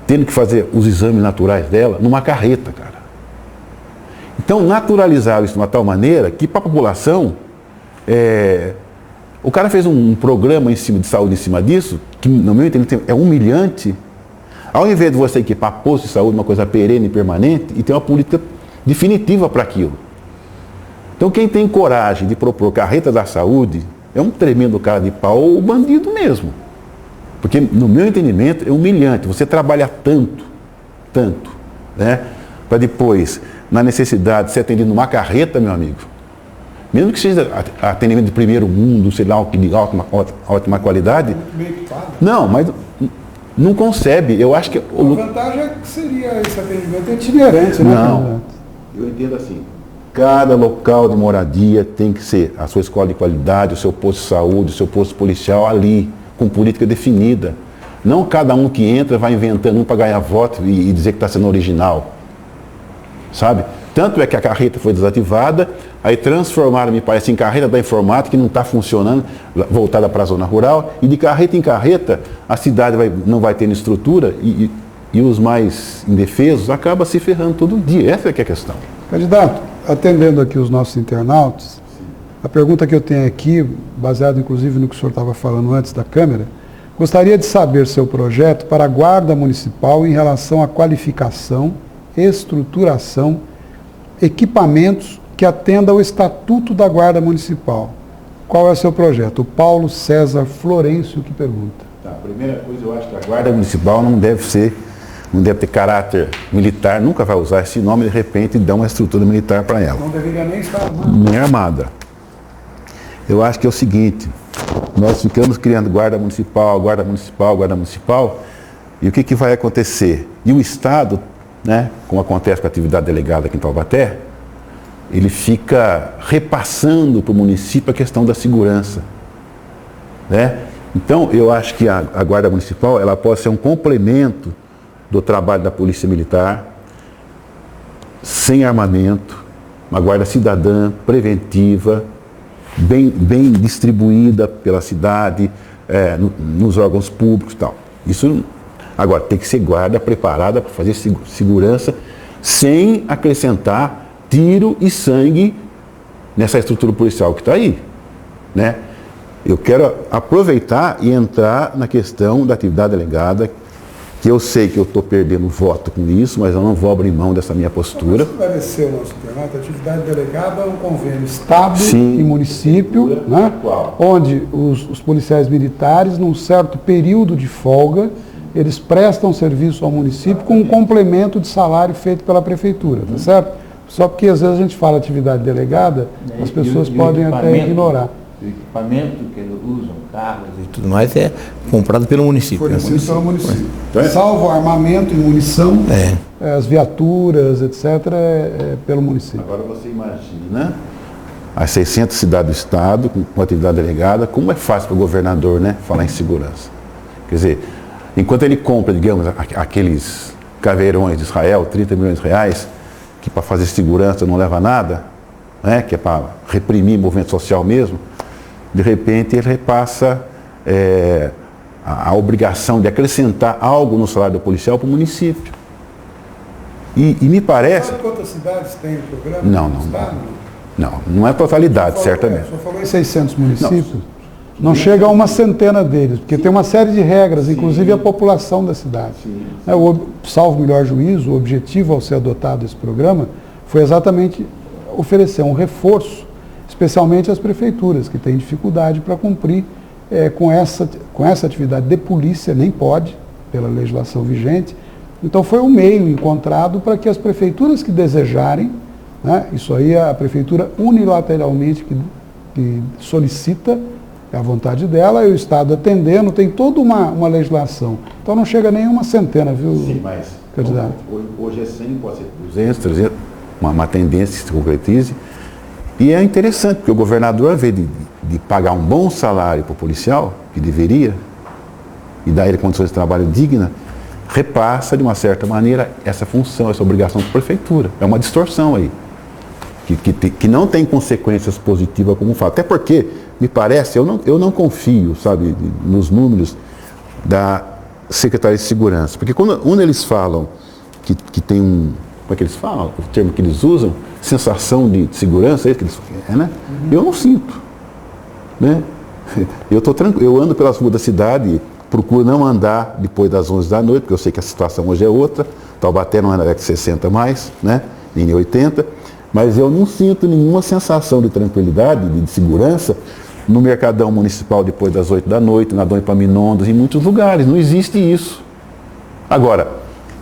tendo que fazer os exames naturais dela numa carreta, cara. Então, naturalizaram isso de uma tal maneira que para a população, o cara fez um programa de saúde em cima disso, que no meu entendimento é humilhante. Ao invés de você equipar posto de saúde, uma coisa perene e permanente, e ter uma política definitiva para aquilo. Então, quem tem coragem de propor carreta da saúde é um tremendo cara de pau ou bandido mesmo. Porque, no meu entendimento, é humilhante. Você trabalha tanto, né? Para depois, na necessidade de ser atendido numa carreta, meu amigo. Mesmo que seja atendimento de primeiro mundo, sei lá, de ótima qualidade. Bem equipado. Não, mas não concebe. Eu acho que... A vantagem é que seria esse atendimento itinerante, né? Não, eu entendo assim. Cada local de moradia tem que ser a sua escola de qualidade, o seu posto de saúde, o seu posto policial ali, com política definida. Não cada um que entra vai inventando um para ganhar voto e dizer que está sendo original. Sabe? Tanto é que a carreta foi desativada, aí transformaram, me parece, em carreta da informática, que não está funcionando, voltada para a zona rural, e de carreta em carreta a cidade não vai tendo estrutura e os mais indefesos acabam se ferrando todo dia. Essa é que é a questão. Candidato, atendendo aqui os nossos internautas, a pergunta que eu tenho aqui, baseada inclusive no que o senhor estava falando antes da câmera, gostaria de saber seu projeto para a Guarda Municipal em relação à qualificação, estruturação, equipamentos que atenda ao Estatuto da Guarda Municipal. Qual é o seu projeto? O Paulo César Florencio que pergunta. Tá, a primeira coisa, eu acho que a Guarda Municipal não deve ter caráter militar, nunca vai usar esse nome, de repente dá uma estrutura militar para ela. Não deveria nem estar armada. Nem armada. Eu acho que é o seguinte, nós ficamos criando Guarda Municipal, e o que vai acontecer? E o Estado, né, como acontece com a atividade delegada aqui em Taubaté, ele fica repassando para o município a questão da segurança, né? Então, eu acho que a Guarda Municipal ela pode ser um complemento do trabalho da Polícia Militar, sem armamento, uma guarda cidadã, preventiva, bem distribuída pela cidade, nos órgãos públicos e tal. Isso, agora, tem que ser guarda preparada para fazer segurança, sem acrescentar tiro e sangue nessa estrutura policial que está aí, né? Eu quero aproveitar e entrar na questão da atividade delegada, que eu sei que eu estou perdendo voto com isso, mas eu não vou abrir mão dessa minha postura. Esclarecer o nosso internauta, a atividade delegada é um convênio Estado e município, né? Onde os policiais militares, num certo período de folga, eles prestam serviço ao município com um complemento de salário feito pela prefeitura, tá certo? Só porque às vezes a gente fala atividade delegada, as pessoas podem até ignorar. O equipamento que eles usam, carros e tudo mais, é comprado pelo município. Fornecido pelo município. Salvo armamento e munição, as viaturas, etc., pelo município. Agora você imagina as 600 cidades do Estado, com atividade delegada, como é fácil para o governador, né, falar em segurança. Quer dizer, Enquanto ele compra, digamos, aqueles caveirões de Israel, 30 milhões de reais, que para fazer segurança não leva a nada, né, que é para reprimir movimento social mesmo, de repente ele repassa a obrigação de acrescentar algo no salário do policial para o município. E me parece... Sabe quantas cidades tem o programa? Não é totalidade, certamente. Só falou em 600 municípios. Não chega a uma centena deles, porque tem uma série de regras, inclusive a população da cidade. Salvo melhor juízo, o objetivo ao ser adotado esse programa foi exatamente oferecer um reforço, especialmente às prefeituras, que têm dificuldade para cumprir com essa atividade de polícia, nem pode, pela legislação vigente. Então foi um meio encontrado para que as prefeituras que desejarem, né, isso aí a prefeitura unilateralmente que solicita, é a vontade dela, e o Estado atendendo, tem toda uma legislação. Então não chega nem uma centena, viu? Sim, mas candidato? Hoje é 100, pode ser 200, 300, uma tendência que se concretize. E é interessante, porque o governador, ao invés de pagar um bom salário para o policial, que deveria, e dar ele condições de trabalho dignas, repassa, de uma certa maneira, essa função, essa obrigação para a prefeitura. É uma distorção aí, que não tem consequências positivas como fato. Até porque, me parece, eu não confio, sabe, nos números da Secretaria de Segurança. Porque quando eles falam que tem um... Como é que eles falam? O termo que eles usam, sensação de segurança, é isso que eles né? Eu não sinto. Né? Eu ando pelas ruas da cidade, procuro não andar depois das 11 da noite, porque eu sei que a situação hoje é outra. Taubaté não é na década de 60 mais, né? Nem 80. Mas eu não sinto nenhuma sensação de tranquilidade, de segurança, no Mercadão Municipal depois das 8 da noite, na Dom Epaminondas, em muitos lugares. Não existe isso. Agora,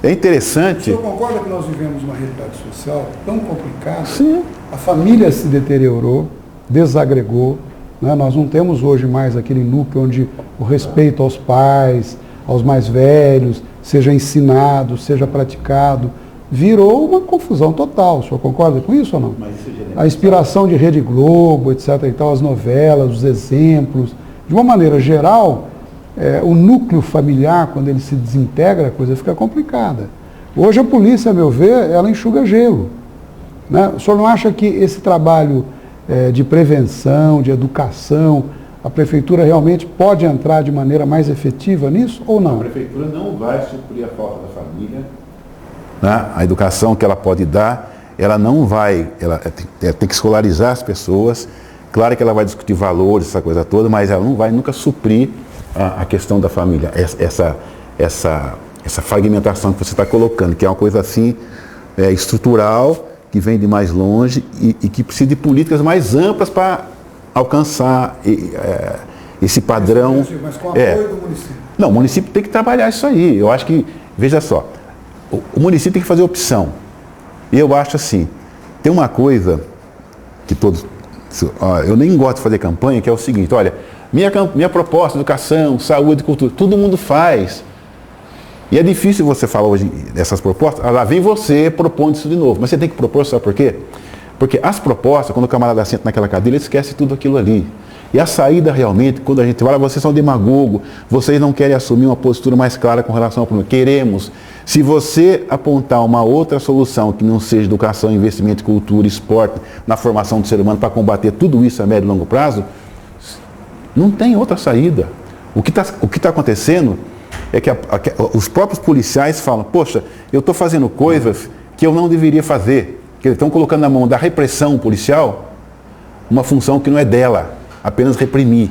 é interessante... O senhor concorda que nós vivemos uma realidade social tão complicada? Sim. A família se deteriorou, desagregou, né? Nós não temos hoje mais aquele núcleo onde o respeito aos pais, aos mais velhos, seja ensinado, seja praticado. Virou uma confusão total. O senhor concorda com isso ou não? A inspiração de Rede Globo, etc. e tal, as novelas, os exemplos. De uma maneira geral, o núcleo familiar, quando ele se desintegra, a coisa fica complicada. Hoje a polícia, a meu ver, ela enxuga gelo. Né? O senhor não acha que esse trabalho de prevenção, de educação, a prefeitura realmente pode entrar de maneira mais efetiva nisso ou não? A prefeitura não vai suprir a falta da família. Né? A educação que ela pode dar, ela não vai, ela tem que escolarizar as pessoas. Claro que ela vai discutir valores, essa coisa toda, mas ela não vai nunca suprir a questão da família, essa fragmentação que você está colocando, que é uma coisa assim estrutural, que vem de mais longe e que precisa de políticas mais amplas para alcançar esse padrão. Mas com apoio do município. Não, o município tem que trabalhar isso aí. Eu acho que, veja só, o município tem que fazer opção. E eu acho assim, tem uma coisa que todos... Eu nem gosto de fazer campanha, que é o seguinte, olha, minha proposta, educação, saúde, cultura, todo mundo faz. E é difícil você falar hoje dessas propostas, lá vem você propondo isso de novo, mas você tem que propor, sabe por quê? Porque as propostas, quando o camarada senta naquela cadeira, ele esquece tudo aquilo ali. E a saída realmente, quando a gente fala, vocês são demagogos, vocês não querem assumir uma postura mais clara com relação ao problema. Queremos. Se você apontar uma outra solução que não seja educação, investimento, cultura, esporte, na formação do ser humano para combater tudo isso a médio e longo prazo, não tem outra saída. O que está acontecendo é que os próprios policiais falam, poxa, eu estou fazendo coisas que eu não deveria fazer. Que eles estão colocando na mão da repressão policial uma função que não é dela, apenas reprimir.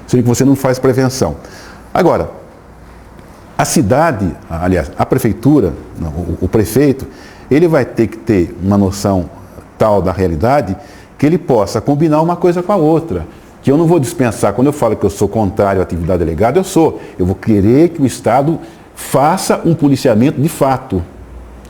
Sendo que você não faz prevenção. Agora, a cidade, aliás, a prefeitura, o prefeito, ele vai ter que ter uma noção tal da realidade que ele possa combinar uma coisa com a outra. Que eu não vou dispensar, quando eu falo que eu sou contrário à atividade delegada, eu vou querer que o Estado faça um policiamento de fato.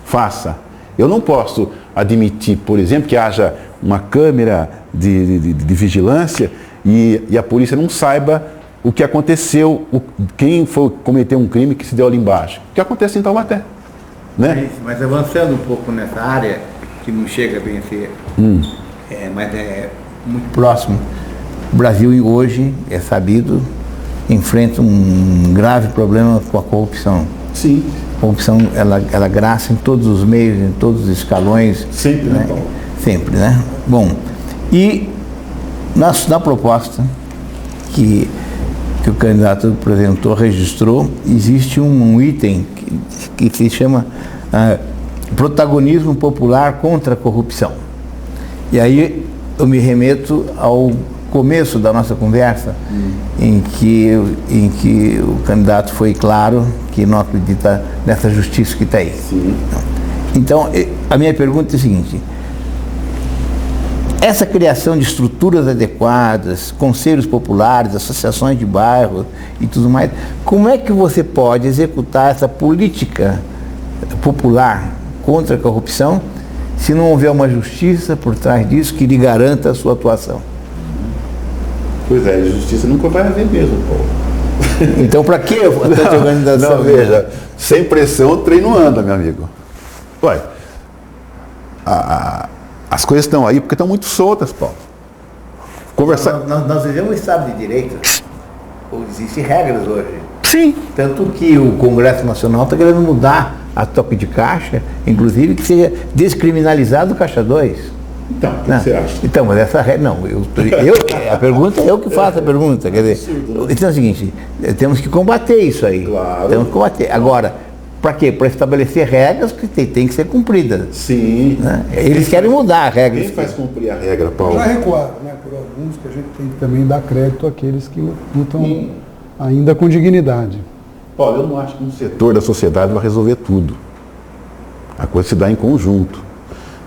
Faça. Eu não posso admitir, por exemplo, que haja uma câmera de vigilância e a polícia não saiba o que aconteceu, quem foi cometer um crime que se deu ali embaixo. O que acontece em Taubaté. Né? Mas avançando um pouco nessa área, que não chega bem a ser, mas é muito próximo. O Brasil hoje é sabido enfrenta um grave problema com a corrupção. Sim. A corrupção, ela graça em todos os meios, em todos os escalões. Sempre, né, Paulo? Sempre, né? Bom, e na proposta que o candidato apresentou, registrou, existe um item que se chama protagonismo popular contra a corrupção. E aí eu me remeto ao começo da nossa conversa, em que o candidato foi claro que não acredita nessa justiça que está aí. Sim. Então, a minha pergunta é a seguinte: essa criação de estruturas adequadas, conselhos populares, associações de bairros e tudo mais, como é que você pode executar essa política popular contra a corrupção se não houver uma justiça por trás disso que lhe garanta a sua atuação? Pois é, justiça nunca vai haver mesmo, Paulo. Então, para que tanta organização? Não, veja, sem pressão o trem não anda, meu amigo. Olha, as coisas estão aí porque estão muito soltas, Paulo. Conversar... Nós vivemos um Estado de Direito. Existem regras hoje. Sim. Tanto que o Congresso Nacional está querendo mudar a toque de caixa, inclusive que seja descriminalizado o caixa 2. Então, o que você acha? Então, mas essa regra, não, a pergunta é eu que faço a pergunta, quer dizer, então é o seguinte, temos que combater isso aí. Claro. Temos que combater. Agora, para quê? Para estabelecer regras que tem que ser cumpridas. Sim. Né? Eles querem mudar a regra. Quem faz cumprir a regra, Paulo? Já recuaram, né, por alguns que a gente tem que também dar crédito àqueles que lutam ainda com dignidade. Paulo, eu não acho que um setor da sociedade vai resolver tudo. A coisa se dá em conjunto.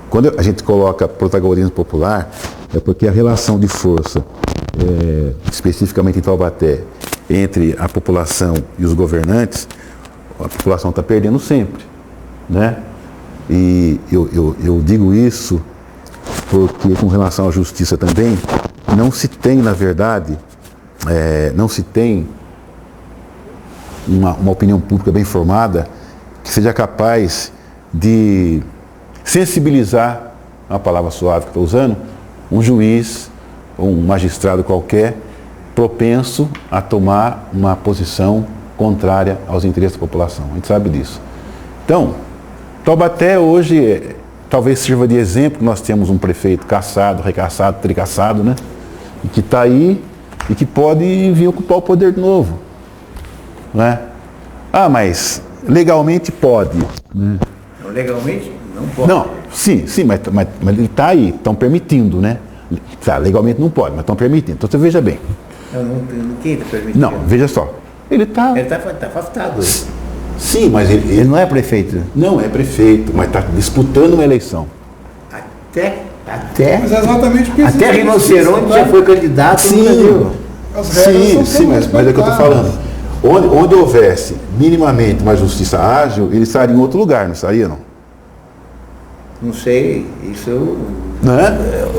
Quando a gente coloca protagonismo popular, é porque a relação de força, especificamente em Taubaté, entre a população e os governantes, a população está perdendo sempre, né? E eu digo isso porque, com relação à justiça também, não se tem, na verdade, não se tem uma opinião pública bem formada que seja capaz de sensibilizar, uma palavra suave que estou usando, um juiz ou um magistrado qualquer propenso a tomar uma posição contrária aos interesses da população. A gente sabe disso. Então, Taubaté hoje talvez sirva de exemplo. Nós temos um prefeito cassado, recassado, tricassado, né? E que está aí e que pode vir ocupar o poder de novo. Né? Ah, mas legalmente pode. Né? Legalmente não pode. Não, sim, mas ele está aí, estão permitindo, né? Tá, legalmente não pode, mas estão permitindo. Então você veja bem. Quem está permitindo? Não, veja só. Ele está afastado. Sim, mas ele não é prefeito. Não é prefeito, mas está disputando uma eleição. Mas exatamente porque até Rinoceronte já foi candidato no Brasil. Sim, mas é o que eu estou falando. Onde houvesse minimamente uma justiça ágil, ele estaria em outro lugar, não estaria, não? Não sei, isso eu... Né?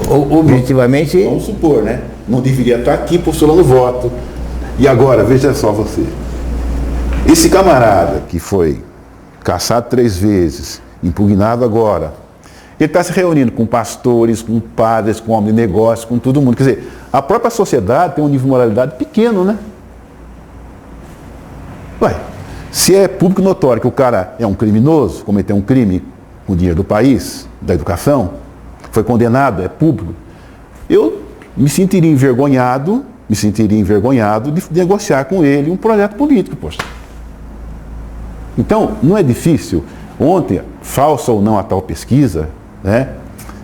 Objetivamente... Vamos supor, né? Não deveria estar aqui postulando voto. E agora, veja só você. Esse camarada que foi cassado 3 vezes, impugnado agora, ele está se reunindo com pastores, com padres, com homens de negócio, com todo mundo. Quer dizer, a própria sociedade tem um nível de moralidade pequeno, né? Ué, se é público notório que o cara é um criminoso, cometeu um crime com o dinheiro do país, da educação, foi condenado, é público, eu me sentiria envergonhado de negociar com ele um projeto político, poxa. Então, não é difícil. Ontem, falsa ou não a tal pesquisa, né,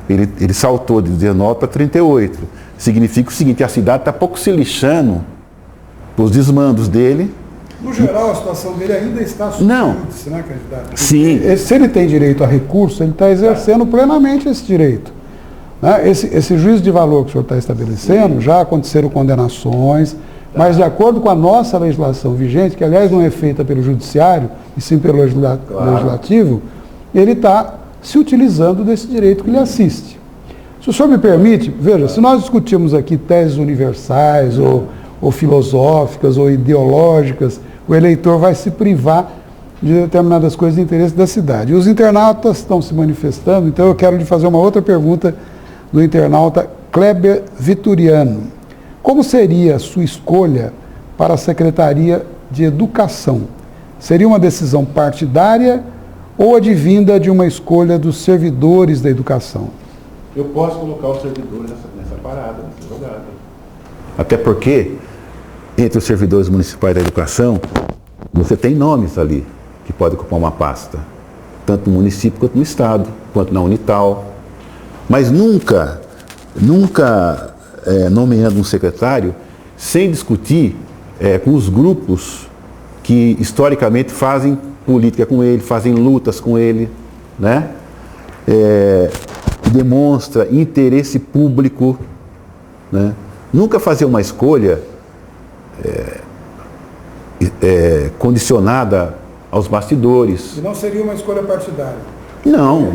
ele saltou de 19 para 38. Significa o seguinte: a cidade está pouco se lixando os desmandos dele. No geral, a situação dele ainda está sob índice, né, candidato? Sim. Se ele tem direito a recurso, ele está exercendo plenamente esse direito. Né? Esse juízo de valor que o senhor está estabelecendo, já aconteceram condenações, mas de acordo com a nossa legislação vigente, que aliás não é feita pelo judiciário, e sim pelo legislativo, ele está se utilizando desse direito que lhe assiste. Se o senhor me permite, veja, se nós discutirmos aqui teses universais, ou filosóficas, ou ideológicas, o eleitor vai se privar de determinadas coisas de interesse da cidade. E os internautas estão se manifestando, então eu quero lhe fazer uma outra pergunta do internauta Kleber Vitoriano. Como seria a sua escolha para a Secretaria de Educação. Seria uma decisão partidária ou advinda de uma escolha dos servidores da educação? Eu posso colocar os servidores nessa parada, nessa jogada. Até porque, entre os servidores municipais da educação, você tem nomes ali que podem ocupar uma pasta, tanto no município quanto no estado, quanto na Unital. Mas nunca nomeando um secretário sem discutir com os grupos que historicamente fazem política com ele, fazem lutas com ele, né? Demonstra interesse público, né? Nunca fazer uma escolha condicionada aos bastidores. E não seria uma escolha partidária? Não.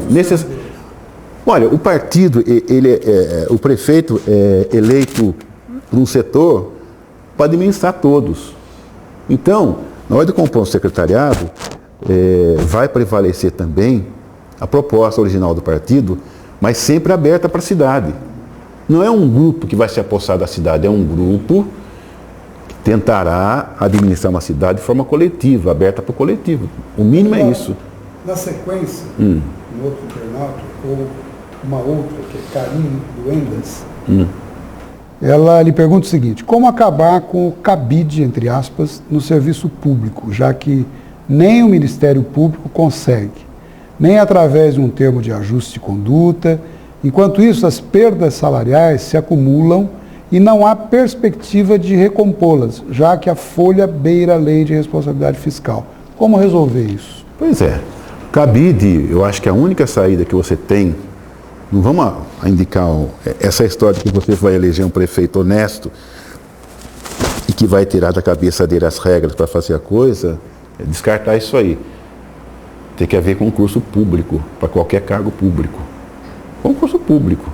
Olha, o partido, o prefeito é eleito por um setor para administrar todos. Então, na hora de compor um secretariado, vai prevalecer também a proposta original do partido, mas sempre aberta para a cidade. Não é um grupo que vai se apossar da cidade, é um grupo que tentará administrar uma cidade de forma coletiva, aberta para o coletivo. O mínimo é isso. Na sequência, um outro internauta, ou uma outra, que é Karim Duendas, ela lhe pergunta o seguinte: como acabar com o cabide, entre aspas, no serviço público, já que nem o Ministério Público consegue, nem através de um termo de ajuste de conduta. Enquanto isso, as perdas salariais se acumulam e não há perspectiva de recompô-las, já que a folha beira a lei de responsabilidade fiscal. Como resolver isso? Pois é. Cabide, eu acho que a única saída que você tem, não vamos indicar essa história de que você vai eleger um prefeito honesto e que vai tirar da cabeça dele as regras para fazer a coisa, é descartar isso aí. Tem que haver concurso público para qualquer cargo público. Concurso público.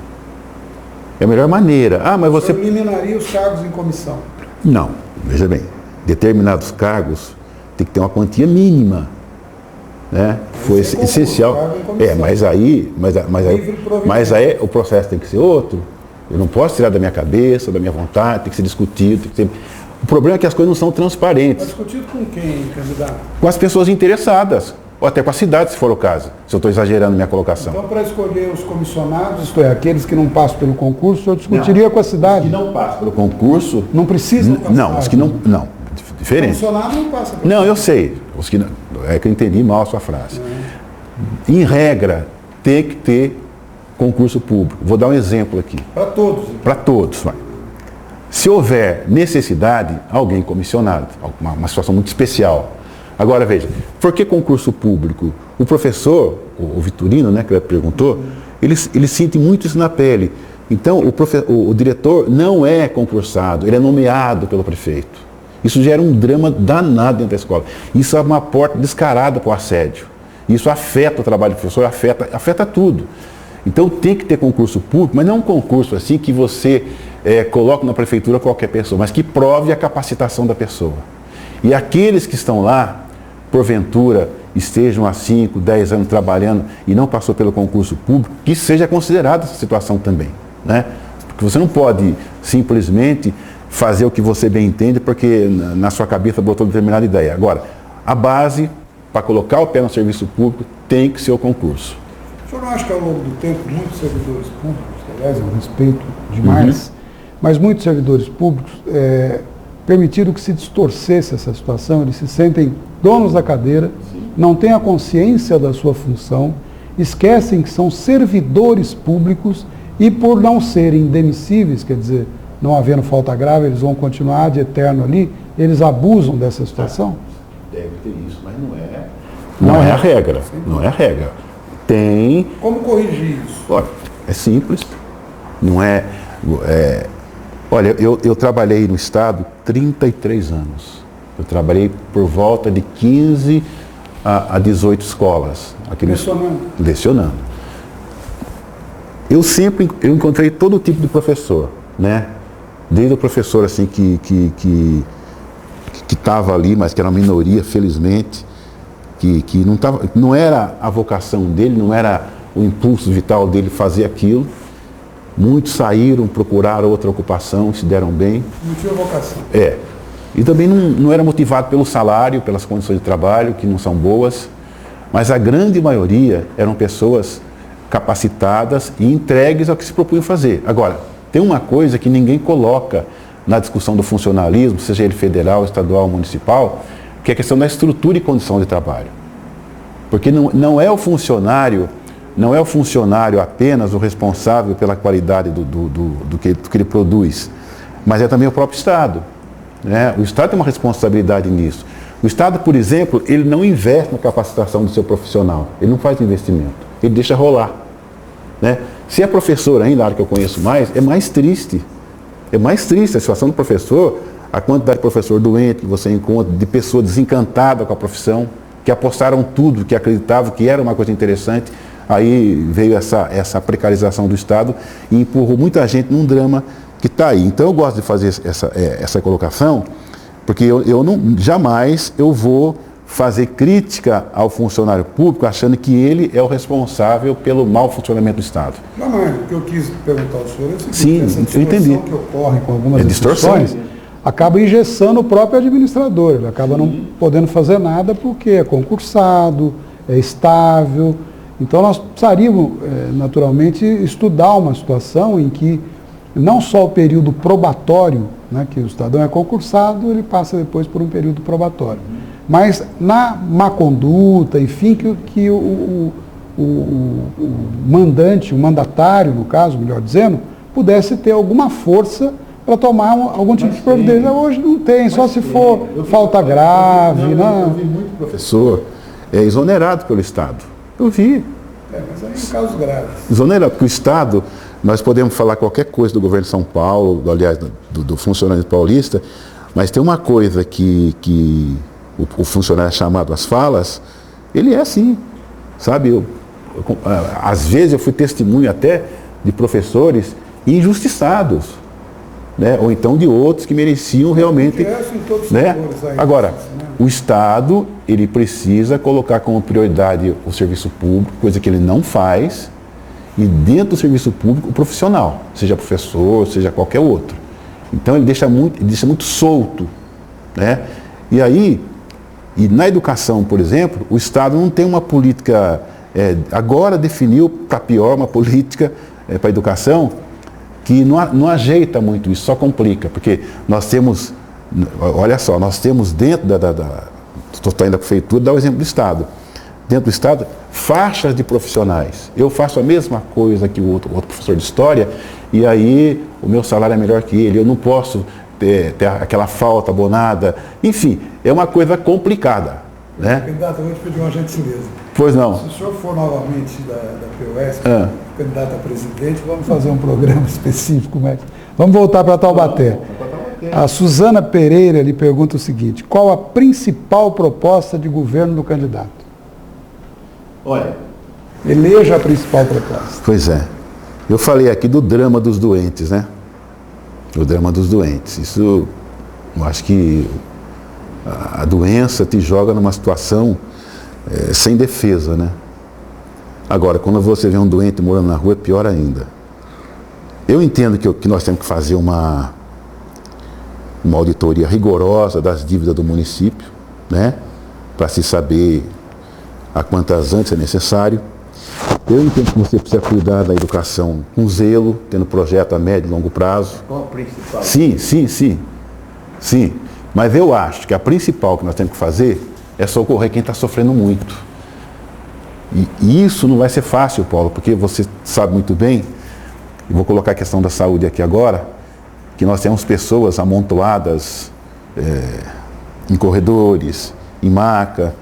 É a melhor maneira. Mas você eliminaria os cargos em comissão? Não. Veja bem, determinados cargos tem que ter uma quantia mínima, né? Foi essencial. Mas aí o processo tem que ser outro. Eu não posso tirar da minha cabeça, da minha vontade, tem que ser discutido. Tem que ser... O problema é que as coisas não são transparentes. Mas discutido com quem, candidato? Com as pessoas interessadas. Ou até com a cidade, se for o caso, se eu estou exagerando minha colocação. Então, para escolher os comissionados, isto é, aqueles que não passam pelo concurso, eu discutiria com a cidade. Os que não passam pelo concurso... Não precisam passar? Não, os que não... Não, diferente. O comissionado não passa pelo Não, eu sei. Os que não, é que eu entendi mal a sua frase. Em regra, tem que ter concurso público. Vou dar um exemplo aqui. Para todos? Então. Para todos, vai. Se houver necessidade, alguém comissionado, uma situação muito especial. Agora veja, por que concurso público? O professor, o Vitorino, né, que ele perguntou, ele sente muito isso na pele. Então, o diretor não é concursado, ele é nomeado pelo prefeito. Isso gera um drama danado dentro da escola. Isso é uma porta descarada para o assédio. Isso afeta o trabalho do professor, afeta tudo. Então tem que ter concurso público, mas não um concurso assim que você coloca na prefeitura qualquer pessoa, mas que prove a capacitação da pessoa. E aqueles que estão lá, porventura, estejam há 5, 10 anos trabalhando e não passou pelo concurso público, que seja considerada essa situação também, né? Porque você não pode simplesmente fazer o que você bem entende porque na sua cabeça botou determinada ideia. Agora, a base para colocar o pé no serviço público tem que ser o concurso. O senhor não acha que ao longo do tempo muitos servidores públicos, aliás, eu respeito demais, mas muitos servidores públicos permitiram que se distorcesse essa situação, eles se sentem donos da cadeira, não têm a consciência da sua função, esquecem que são servidores públicos e por não serem indemissíveis, quer dizer, não havendo falta grave, eles vão continuar de eterno ali, eles abusam dessa situação? Deve ter isso, mas não é a regra. Não é a regra. Tem... Como corrigir isso? Olha, é simples. Não é... Olha, eu trabalhei no Estado 33 anos. Eu trabalhei por volta de 15 a 18 escolas. Lecionando. Eu encontrei todo tipo de professor, né? Desde o professor assim que estava ali, mas que era uma minoria, felizmente, que não era a vocação dele, não era o impulso vital dele fazer aquilo. Muitos saíram, procuraram outra ocupação, se deram bem. Não tinha vocação. E também não era motivado pelo salário, pelas condições de trabalho, que não são boas, mas a grande maioria eram pessoas capacitadas e entregues ao que se propunham fazer. Agora, tem uma coisa que ninguém coloca na discussão do funcionalismo, seja ele federal, estadual, municipal, que é a questão da estrutura e condição de trabalho. Porque não é o funcionário apenas o responsável pela qualidade do que ele produz, mas é também o próprio Estado. Né? O Estado tem uma responsabilidade nisso. O Estado, por exemplo, ele não investe na capacitação do seu profissional, ele não faz investimento, ele deixa rolar. Né? Se é professor ainda, a área que eu conheço mais, é mais triste. É mais triste a situação do professor, a quantidade de professor doente que você encontra, de pessoa desencantada com a profissão, que apostaram tudo, que acreditavam que era uma coisa interessante. Aí veio essa precarização do Estado e empurrou muita gente num drama que está aí. Então eu gosto de fazer essa colocação, porque jamais eu vou fazer crítica ao funcionário público achando que ele é o responsável pelo mau funcionamento do Estado. Não, o que eu quis perguntar ao senhor é o seguinte, sim, essa eu entendi. que ocorre com algumas distorção. instituições acaba engessando o próprio administrador, ele acaba não podendo fazer nada porque é concursado, é estável. Então nós precisaríamos, naturalmente, estudar uma situação em que não só o período probatório, né, que o cidadão é concursado, ele passa depois por um período probatório. Mas na má conduta, enfim, que o mandante, o mandatário, no caso, melhor dizendo, pudesse ter alguma força para tomar algum tipo de providência. Hoje não tem, só se for falta grave. Eu vi muito professor exonerado pelo Estado. Eu vi. Mas aí em casos graves. Exonerado, porque o Estado, nós podemos falar qualquer coisa do governo de São Paulo, aliás, do funcionário paulista, mas tem uma coisa que o funcionário é chamado às falas, ele é assim, sabe? Às vezes eu fui testemunho até de professores injustiçados, né? Ou então de outros que mereciam realmente, né? Agora, o Estado, ele precisa colocar como prioridade o serviço público, coisa que ele não faz, e dentro do serviço público o profissional, seja professor, seja qualquer outro. Então ele deixa muito solto, né? E aí, na educação, por exemplo, o Estado não tem uma política, agora definiu para pior uma política para a educação que não ajeita muito isso, só complica, porque nós temos, olha só, nós temos dentro estou indo da prefeitura, dá o exemplo do Estado. Dentro do Estado, faixas de profissionais. Eu faço a mesma coisa que o outro professor de História, e aí o meu salário é melhor que ele, eu não posso ter aquela falta abonada. Enfim, é uma coisa complicada. Né? Candidato, eu vou te pedir uma gentileza. Pois não. Se o senhor for novamente da POS, candidato a presidente, vamos fazer um programa específico. Mas vamos voltar para Taubaté. A Suzana Pereira lhe pergunta o seguinte: qual a principal proposta de governo do candidato? Olha, eleja a principal proposta. Pois é. Eu falei aqui do drama dos doentes, né? O drama dos doentes. Isso, eu acho que a doença te joga numa situação sem defesa, né? Agora, quando você vê um doente morando na rua, é pior ainda. Eu entendo que nós temos que fazer uma auditoria rigorosa das dívidas do município, né? Para se saber a quantas antes é necessário. Eu entendo que você precisa cuidar da educação com zelo, tendo projeto a médio e longo prazo. Qual a principal? Sim. Mas eu acho que a principal que nós temos que fazer é socorrer quem está sofrendo muito. E isso não vai ser fácil, Paulo, porque você sabe muito bem, e vou colocar a questão da saúde aqui agora, que nós temos pessoas amontoadas em corredores, em maca.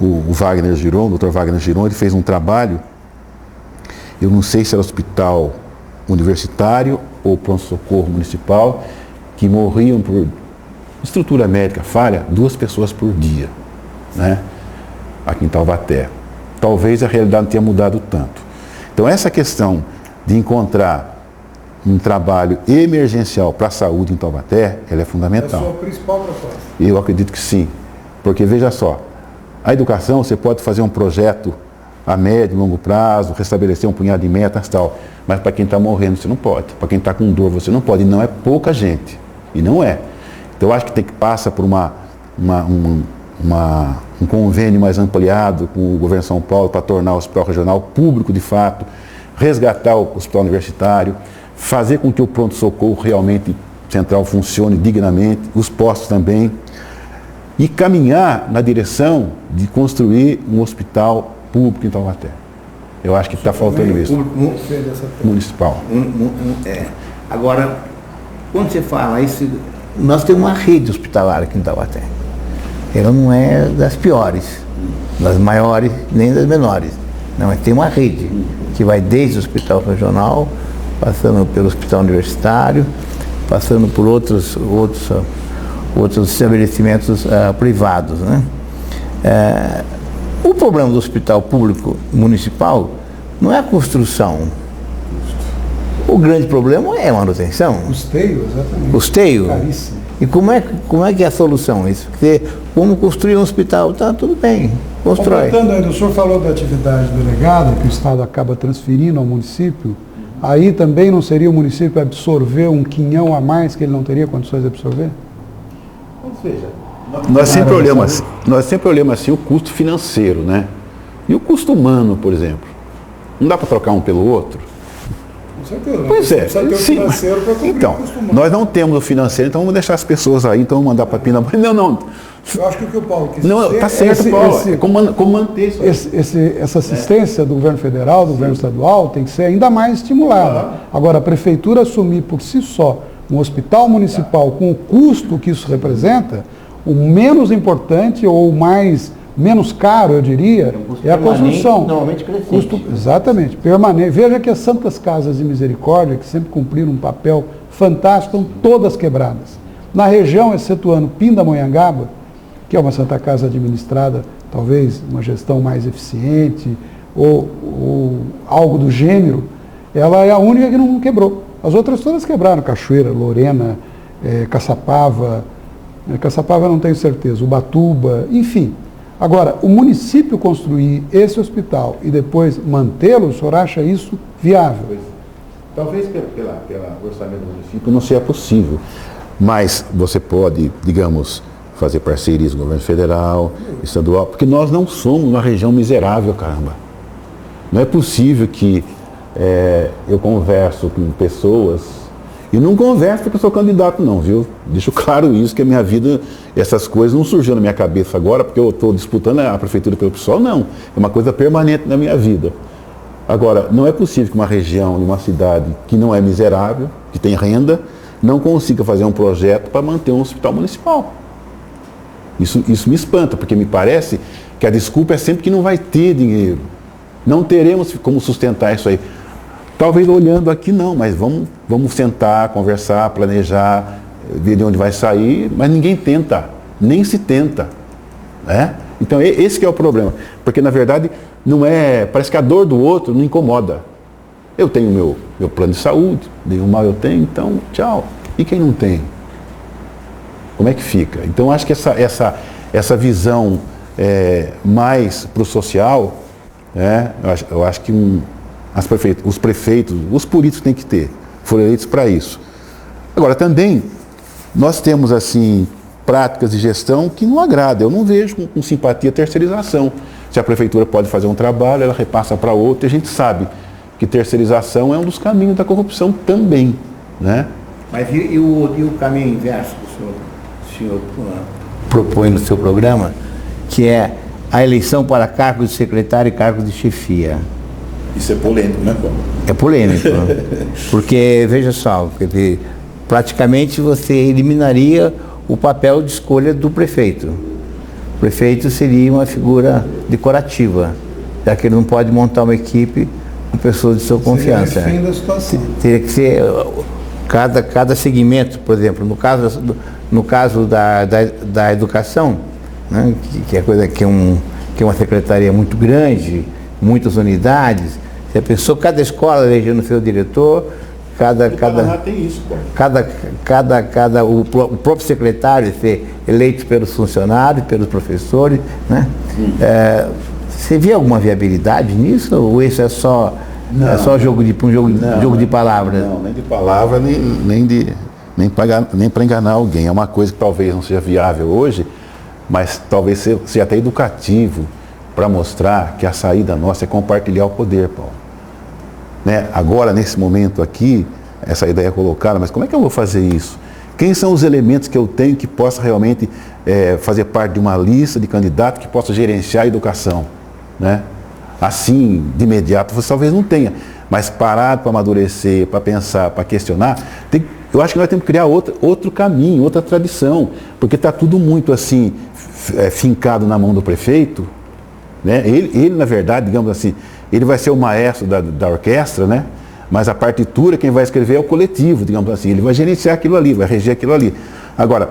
O Wagner Giron, o Dr. Wagner Giron, ele fez um trabalho, eu não sei se era hospital universitário ou pronto-socorro municipal, que morriam por estrutura médica falha, 2 pessoas por dia, né? Aqui em Taubaté. Talvez a realidade não tenha mudado tanto. Então essa questão de encontrar um trabalho emergencial para a saúde em Taubaté, ela é fundamental. É a sua principal proposta? Eu acredito que sim, porque veja só, a educação, você pode fazer um projeto a médio e longo prazo, restabelecer um punhado de metas e tal, mas para quem está morrendo você não pode, para quem está com dor você não pode, e não é pouca gente, e não é. Então eu acho que tem que passar por um convênio mais ampliado com o governo de São Paulo para tornar o hospital regional público de fato, resgatar o hospital universitário, fazer com que o pronto-socorro realmente central funcione dignamente, os postos também, e caminhar na direção de construir um hospital público em Taubaté. Eu acho que está faltando isso. Municipal. Agora, quando você fala isso, nós temos uma rede hospitalar aqui em Taubaté. Ela não é das piores, das maiores, nem das menores. Não, mas tem uma rede que vai desde o hospital regional, passando pelo hospital universitário, passando por outros estabelecimentos privados, né? O problema do hospital público municipal não é a construção. O grande problema é a manutenção. Custeio, exatamente. Custeio. Caríssimo. E como é que é a solução? Isso? Porque como construir um hospital? Tá, tudo bem, constrói. Completando ainda, o senhor falou da atividade delegada, que o Estado acaba transferindo ao município. Aí também não seria o município absorver um quinhão a mais que ele não teria condições de absorver? Ou seja, nós sempre olhamos assim o custo financeiro, né? E o custo humano, por exemplo. Não dá para trocar um pelo outro? Com certeza. Pois é. Precisa ter o financeiro para cumprir então, o custo humano. nós não temos o financeiro, então vamos deixar as pessoas aí, então vamos mandar para Pindamonhangaba. Não. Eu acho que o que o Paulo quis Não, dizer tá certo, Paulo. esse, como manter isso aí. essa assistência do governo federal, do governo estadual, tem que ser ainda mais estimulada. Agora, a prefeitura assumir por si só um hospital municipal com o custo que isso representa, o menos importante ou o menos caro, eu diria, é a construção. Normalmente crescente. Exatamente, permanente. Veja que as Santas Casas de Misericórdia, que sempre cumpriram um papel fantástico, estão todas quebradas. Na região, excetuando Pindamonhangaba, que é uma Santa Casa administrada, talvez uma gestão mais eficiente ou algo do gênero, ela é a única que não quebrou. As outras todas quebraram, Cachoeira, Lorena, Caçapava não tenho certeza, Ubatuba, enfim. Agora, o município construir esse hospital e depois mantê-lo, o senhor acha isso viável? Talvez pelo orçamento do município não seja possível, mas você pode, digamos, fazer parcerias com o governo federal, estadual, porque nós não somos uma região miserável, caramba. Não é possível que eu converso com pessoas, e não converso porque eu sou candidato não, viu? Deixo claro isso, que a minha vida, essas coisas não surgiram na minha cabeça agora, porque eu estou disputando a prefeitura pelo PSOL, não. É uma coisa permanente na minha vida. Agora, não é possível que uma região, uma cidade que não é miserável, que tem renda, não consiga fazer um projeto para manter um hospital municipal. Isso me espanta, porque me parece que a desculpa é sempre que não vai ter dinheiro. Não teremos como sustentar isso aí. Talvez olhando aqui não, mas vamos sentar, conversar, planejar, ver de onde vai sair, mas ninguém tenta, nem se tenta. Né? Então esse que é o problema. Porque na verdade parece que a dor do outro não incomoda. Eu tenho meu plano de saúde, nenhum mal eu tenho, então tchau. E quem não tem? Como é que fica? Então acho que essa visão mais para o social, eu acho que os prefeitos, os políticos têm que ter, foram eleitos para isso. Agora também, nós temos assim, práticas de gestão que não agradam, eu não vejo com simpatia a terceirização. Se a prefeitura pode fazer um trabalho, ela repassa para outra, e a gente sabe que terceirização é um dos caminhos da corrupção também. Né? Mas e o caminho inverso que o senhor propõe no seu programa, que é a eleição para cargos de secretário e cargos de chefia? Isso é polêmico, né, Paulo? É polêmico, porque, veja só, praticamente você eliminaria o papel de escolha do prefeito. O prefeito seria uma figura decorativa, já que ele não pode montar uma equipe com pessoas de sua confiança. Seria o fim da situação. Teria que ser cada segmento, por exemplo, no caso da educação, né, que é coisa que é uma secretaria muito grande, muitas unidades. Você pensou cada escola elegendo o seu diretor, tem isso, o próprio secretário ser eleito pelos funcionários, pelos professores, né? Você vê alguma viabilidade nisso ou isso é só jogo de palavras? Não, nem de palavra, nem nem para enganar alguém. É uma coisa que talvez não seja viável hoje, mas talvez seja até educativo para mostrar que a saída nossa é compartilhar o poder, Paulo. Né? Agora, nesse momento aqui, essa ideia é colocada, mas como é que eu vou fazer isso? Quem são os elementos que eu tenho que possa realmente fazer parte de uma lista de candidatos que possa gerenciar a educação? Né? Assim, de imediato, você talvez não tenha, mas parado para amadurecer, para pensar, para questionar, eu acho que nós temos que criar outro caminho, outra tradição, porque está tudo muito assim, fincado na mão do prefeito, né? Ele, na verdade, digamos assim, ele vai ser o maestro da orquestra, né? Mas a partitura, quem vai escrever é o coletivo, digamos assim, ele vai gerenciar aquilo ali, vai reger aquilo ali. Agora,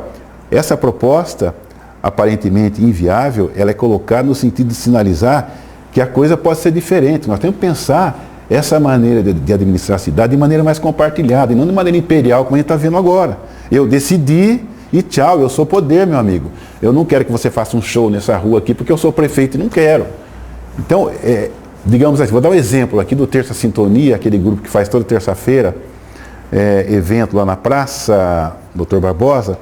essa proposta, aparentemente inviável, ela é colocada no sentido de sinalizar que a coisa pode ser diferente. Nós temos que pensar essa maneira de administrar a cidade de maneira mais compartilhada, e não de maneira imperial, como a gente está vendo agora. Eu decidi e tchau, eu sou poder, meu amigo. Eu não quero que você faça um show nessa rua aqui, porque eu sou prefeito e não quero. Então, digamos assim, vou dar um exemplo aqui do Terça Sintonia, aquele grupo que faz toda terça-feira, evento lá na Praça Dr. Barbosa.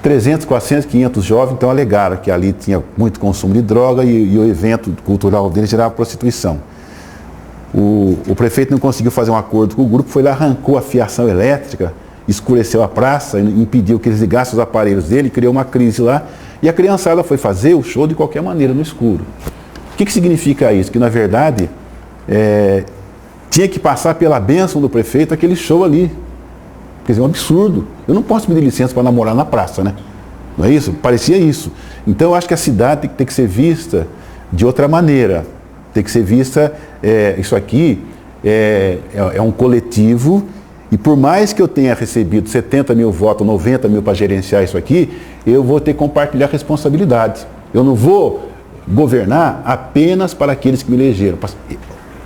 300, 400, 500 jovens, então alegaram que ali tinha muito consumo de droga e o evento cultural dele gerava prostituição. O prefeito não conseguiu fazer um acordo com o grupo, foi lá, arrancou a fiação elétrica, escureceu a praça, impediu que eles ligassem os aparelhos dele, criou uma crise lá, e a criançada foi fazer o show de qualquer maneira, no escuro. O que significa isso? Que, na verdade, tinha que passar pela bênção do prefeito aquele show ali. Quer dizer, é um absurdo. Eu não posso pedir licença para namorar na praça, né? Não é isso? Parecia isso. Então, eu acho que a cidade tem que ser vista de outra maneira. Tem que ser vista, isso aqui é um coletivo, e por mais que eu tenha recebido 70 mil votos, 90 mil para gerenciar isso aqui, eu vou ter que compartilhar responsabilidade. Eu não vou governar apenas para aqueles que me elegeram.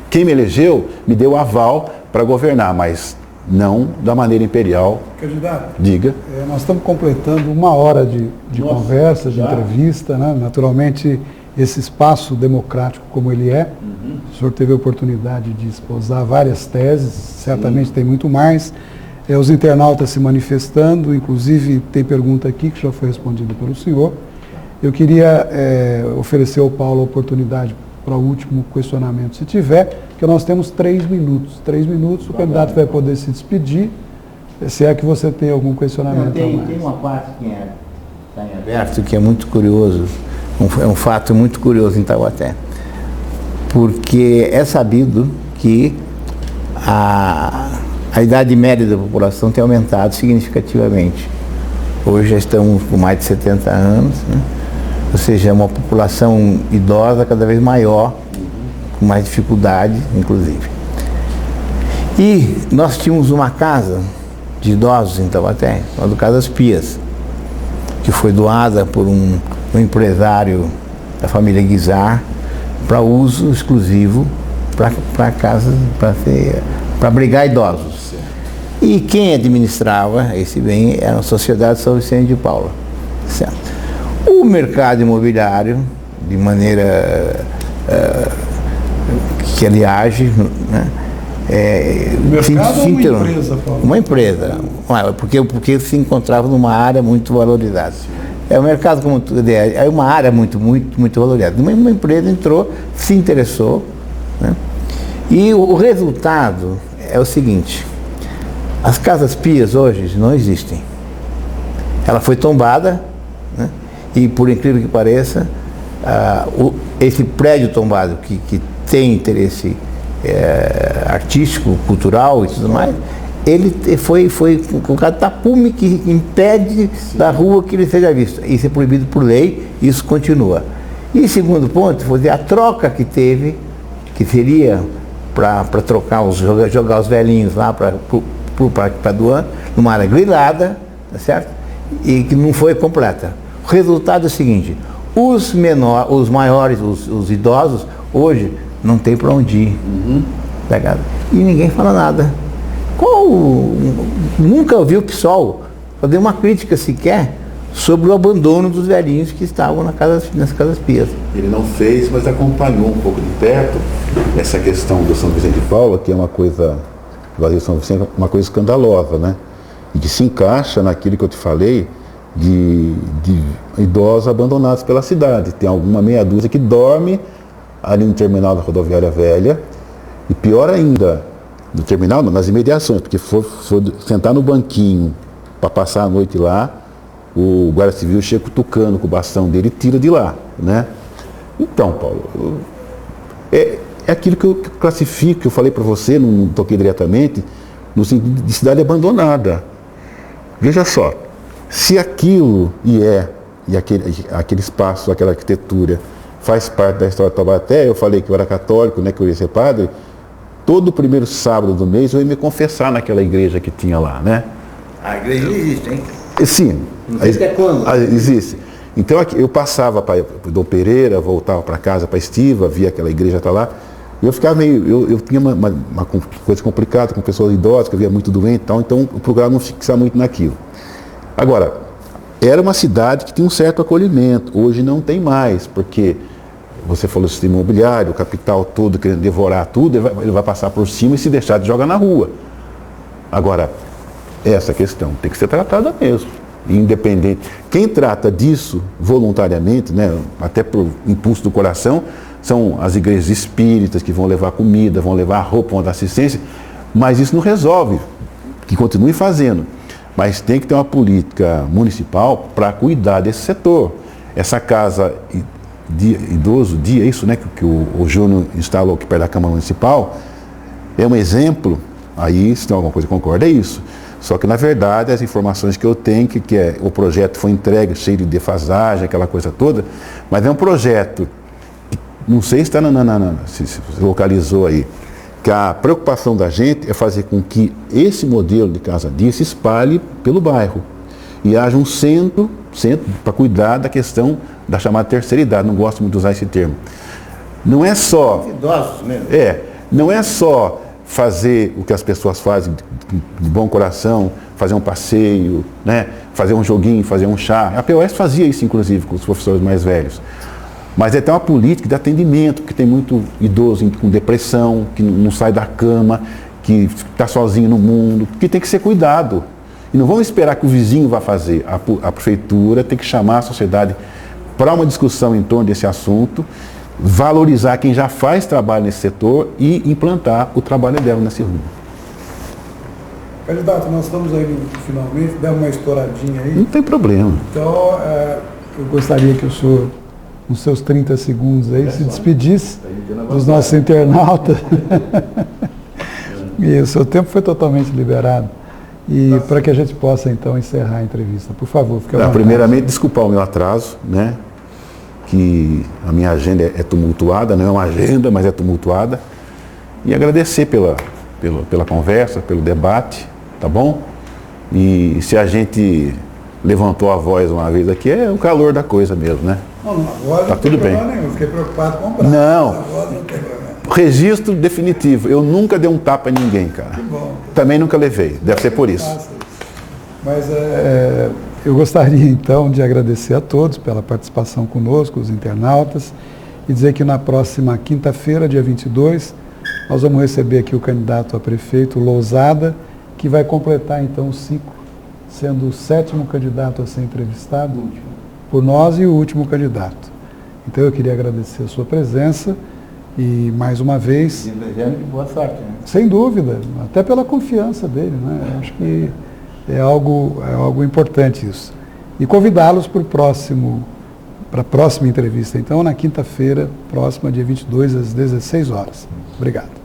Quem me elegeu me deu aval para governar, mas não da maneira imperial. Candidato, diga. Nós estamos completando 1 hora de conversa, de entrevista, né? Naturalmente, esse espaço democrático como ele é, o senhor teve a oportunidade de esposar várias teses, certamente tem muito mais. Os internautas se manifestando, inclusive tem pergunta aqui que já foi respondida pelo senhor. Eu queria oferecer ao Paulo a oportunidade para o último questionamento, se tiver, porque nós temos 3 minutos. 3 minutos, o candidato vai poder se despedir, se é que você tem algum questionamento. Tem uma parte que está em aberto, que é muito curioso, é um fato muito curioso em Taubaté, porque é sabido que a idade média da população tem aumentado significativamente. Hoje já estamos com mais de 70 anos, né? Ou seja, é uma população idosa cada vez maior, com mais dificuldade, inclusive. E nós tínhamos uma casa de idosos em Taubaté, chamada Casas Pias, que foi doada por um empresário da família Guizar para uso exclusivo para casas, para abrigar idosos. E quem administrava esse bem era a Sociedade São Vicente de Paula. Certo? O mercado imobiliário, de maneira que ele age, né? O mercado ou uma empresa, Paulo? Uma empresa, porque se encontrava numa área muito valorizada. O mercado como é uma área muito valorizada. Uma empresa entrou, se interessou, né? E o resultado é o seguinte: as Casas Pias hoje não existem. Ela foi tombada, né? E por incrível que pareça, esse prédio tombado que tem interesse artístico, cultural e tudo mais, ele foi colocado tapume que impede da rua que ele seja visto. Isso é proibido por lei, isso continua. E segundo ponto, foi a troca que teve, que seria para trocar, jogar os velhinhos lá para o Parque Paduan, numa área grilada, tá certo? E que não foi completa. O resultado é o seguinte: os maiores, os idosos, hoje não tem para onde ir. Tá, e ninguém fala nada. Nunca ouviu o PSOL fazer uma crítica sequer sobre o abandono dos velhinhos que estavam nas Casas Pias. Ele não fez, mas acompanhou um pouco de perto essa questão do São Vicente de Paula, que é uma coisa Juazeiro São Vicente, uma coisa escandalosa, né? E que se encaixa naquilo que eu te falei de idosos abandonados pela cidade. Tem alguma meia dúzia que dorme ali no terminal da rodoviária velha, e pior ainda, no terminal, nas imediações, porque for sentar no banquinho para passar a noite lá, o guarda civil chega cutucando com o bastão dele e tira de lá, né? Então, Paulo, é aquilo que eu classifico, que eu falei para você, não toquei diretamente, no sentido de cidade abandonada. Veja só, se aquilo e aquele espaço, aquela arquitetura faz parte da história de Taubaté, eu falei que eu era católico, né, que eu ia ser padre, todo primeiro sábado do mês eu ia me confessar naquela igreja que tinha lá, né? A igreja existe, hein? Sim. Não sei se é quando. Existe. Então eu passava para Dom Pereira, voltava para casa, para Estiva, via aquela igreja tá lá, e eu ficava meio, eu tinha uma coisa complicada com pessoas idosas, que eu via muito doente e tal, então eu procurava não fixar muito naquilo. Agora, era uma cidade que tinha um certo acolhimento, hoje não tem mais, porque você falou do sistema imobiliário, o capital todo querendo devorar tudo, ele vai passar por cima e se deixar de jogar na rua. Agora, essa questão tem que ser tratada mesmo, independente. Quem trata disso voluntariamente, né, até por impulso do coração, são as igrejas espíritas que vão levar comida, vão levar roupa, vão dar assistência, mas isso não resolve, que continue fazendo. Mas tem que ter uma política municipal para cuidar desse setor. Essa casa de idoso, é isso, né, que o Júnior instalou aqui perto da Câmara Municipal, é um exemplo, aí se tem alguma coisa que concorda, é isso. Só que na verdade as informações que eu tenho, que o projeto foi entregue cheio de defasagem, aquela coisa toda, mas é um projeto, não sei se está se localizou aí, que a preocupação da gente é fazer com que esse modelo de casa-dia se espalhe pelo bairro e haja um centro para cuidar da questão da chamada terceira idade, não gosto muito de usar esse termo. Não é só... Idosos mesmo. Não é só fazer o que as pessoas fazem de bom coração, fazer um passeio, né? Fazer um joguinho, fazer um chá. A POS fazia isso, inclusive, com os professores mais velhos. Mas é até uma política de atendimento, porque tem muito idoso com depressão, que não sai da cama, que está sozinho no mundo, que tem que ser cuidado. E não vamos esperar que o vizinho vá fazer. A prefeitura tem que chamar a sociedade para uma discussão em torno desse assunto, valorizar quem já faz trabalho nesse setor e implantar o trabalho dela nesse rumo. Candidato, nós estamos aí finalmente, dá uma estouradinha aí. Não tem problema. Então, eu gostaria que o senhor, nos seus 30 segundos aí, se despedisse dos nossos internautas. E o seu tempo foi totalmente liberado. E para que a gente possa, então, encerrar a entrevista. Por favor, fique à vontade. Primeiramente, desculpar o meu atraso, né? Que a minha agenda é tumultuada, não é uma agenda, mas é tumultuada. E agradecer pela conversa, pelo debate, tá bom? E se a gente levantou a voz uma vez aqui, é o calor da coisa mesmo, né? Não, agora tá tudo bem. Eu fiquei preocupado com o braço. Não. Agora não tem problema. Registro definitivo. Eu nunca dei um tapa em ninguém, cara. Que bom. Também nunca levei. Deve ser por isso. Mas eu gostaria, então, de agradecer a todos pela participação conosco, os internautas, e dizer que na próxima quinta-feira, dia 22, nós vamos receber aqui o candidato a prefeito, Lousada, que vai completar, então, o ciclo, sendo o 7º candidato a ser entrevistado por nós e o último candidato. Então, eu queria agradecer a sua presença e, mais uma vez... Desejando de boa sorte, né? Sem dúvida, até pela confiança dele, né? Eu acho que é algo importante isso. E convidá-los para a próxima entrevista, então, na quinta-feira, próxima, dia 22, às 16 horas. Obrigado.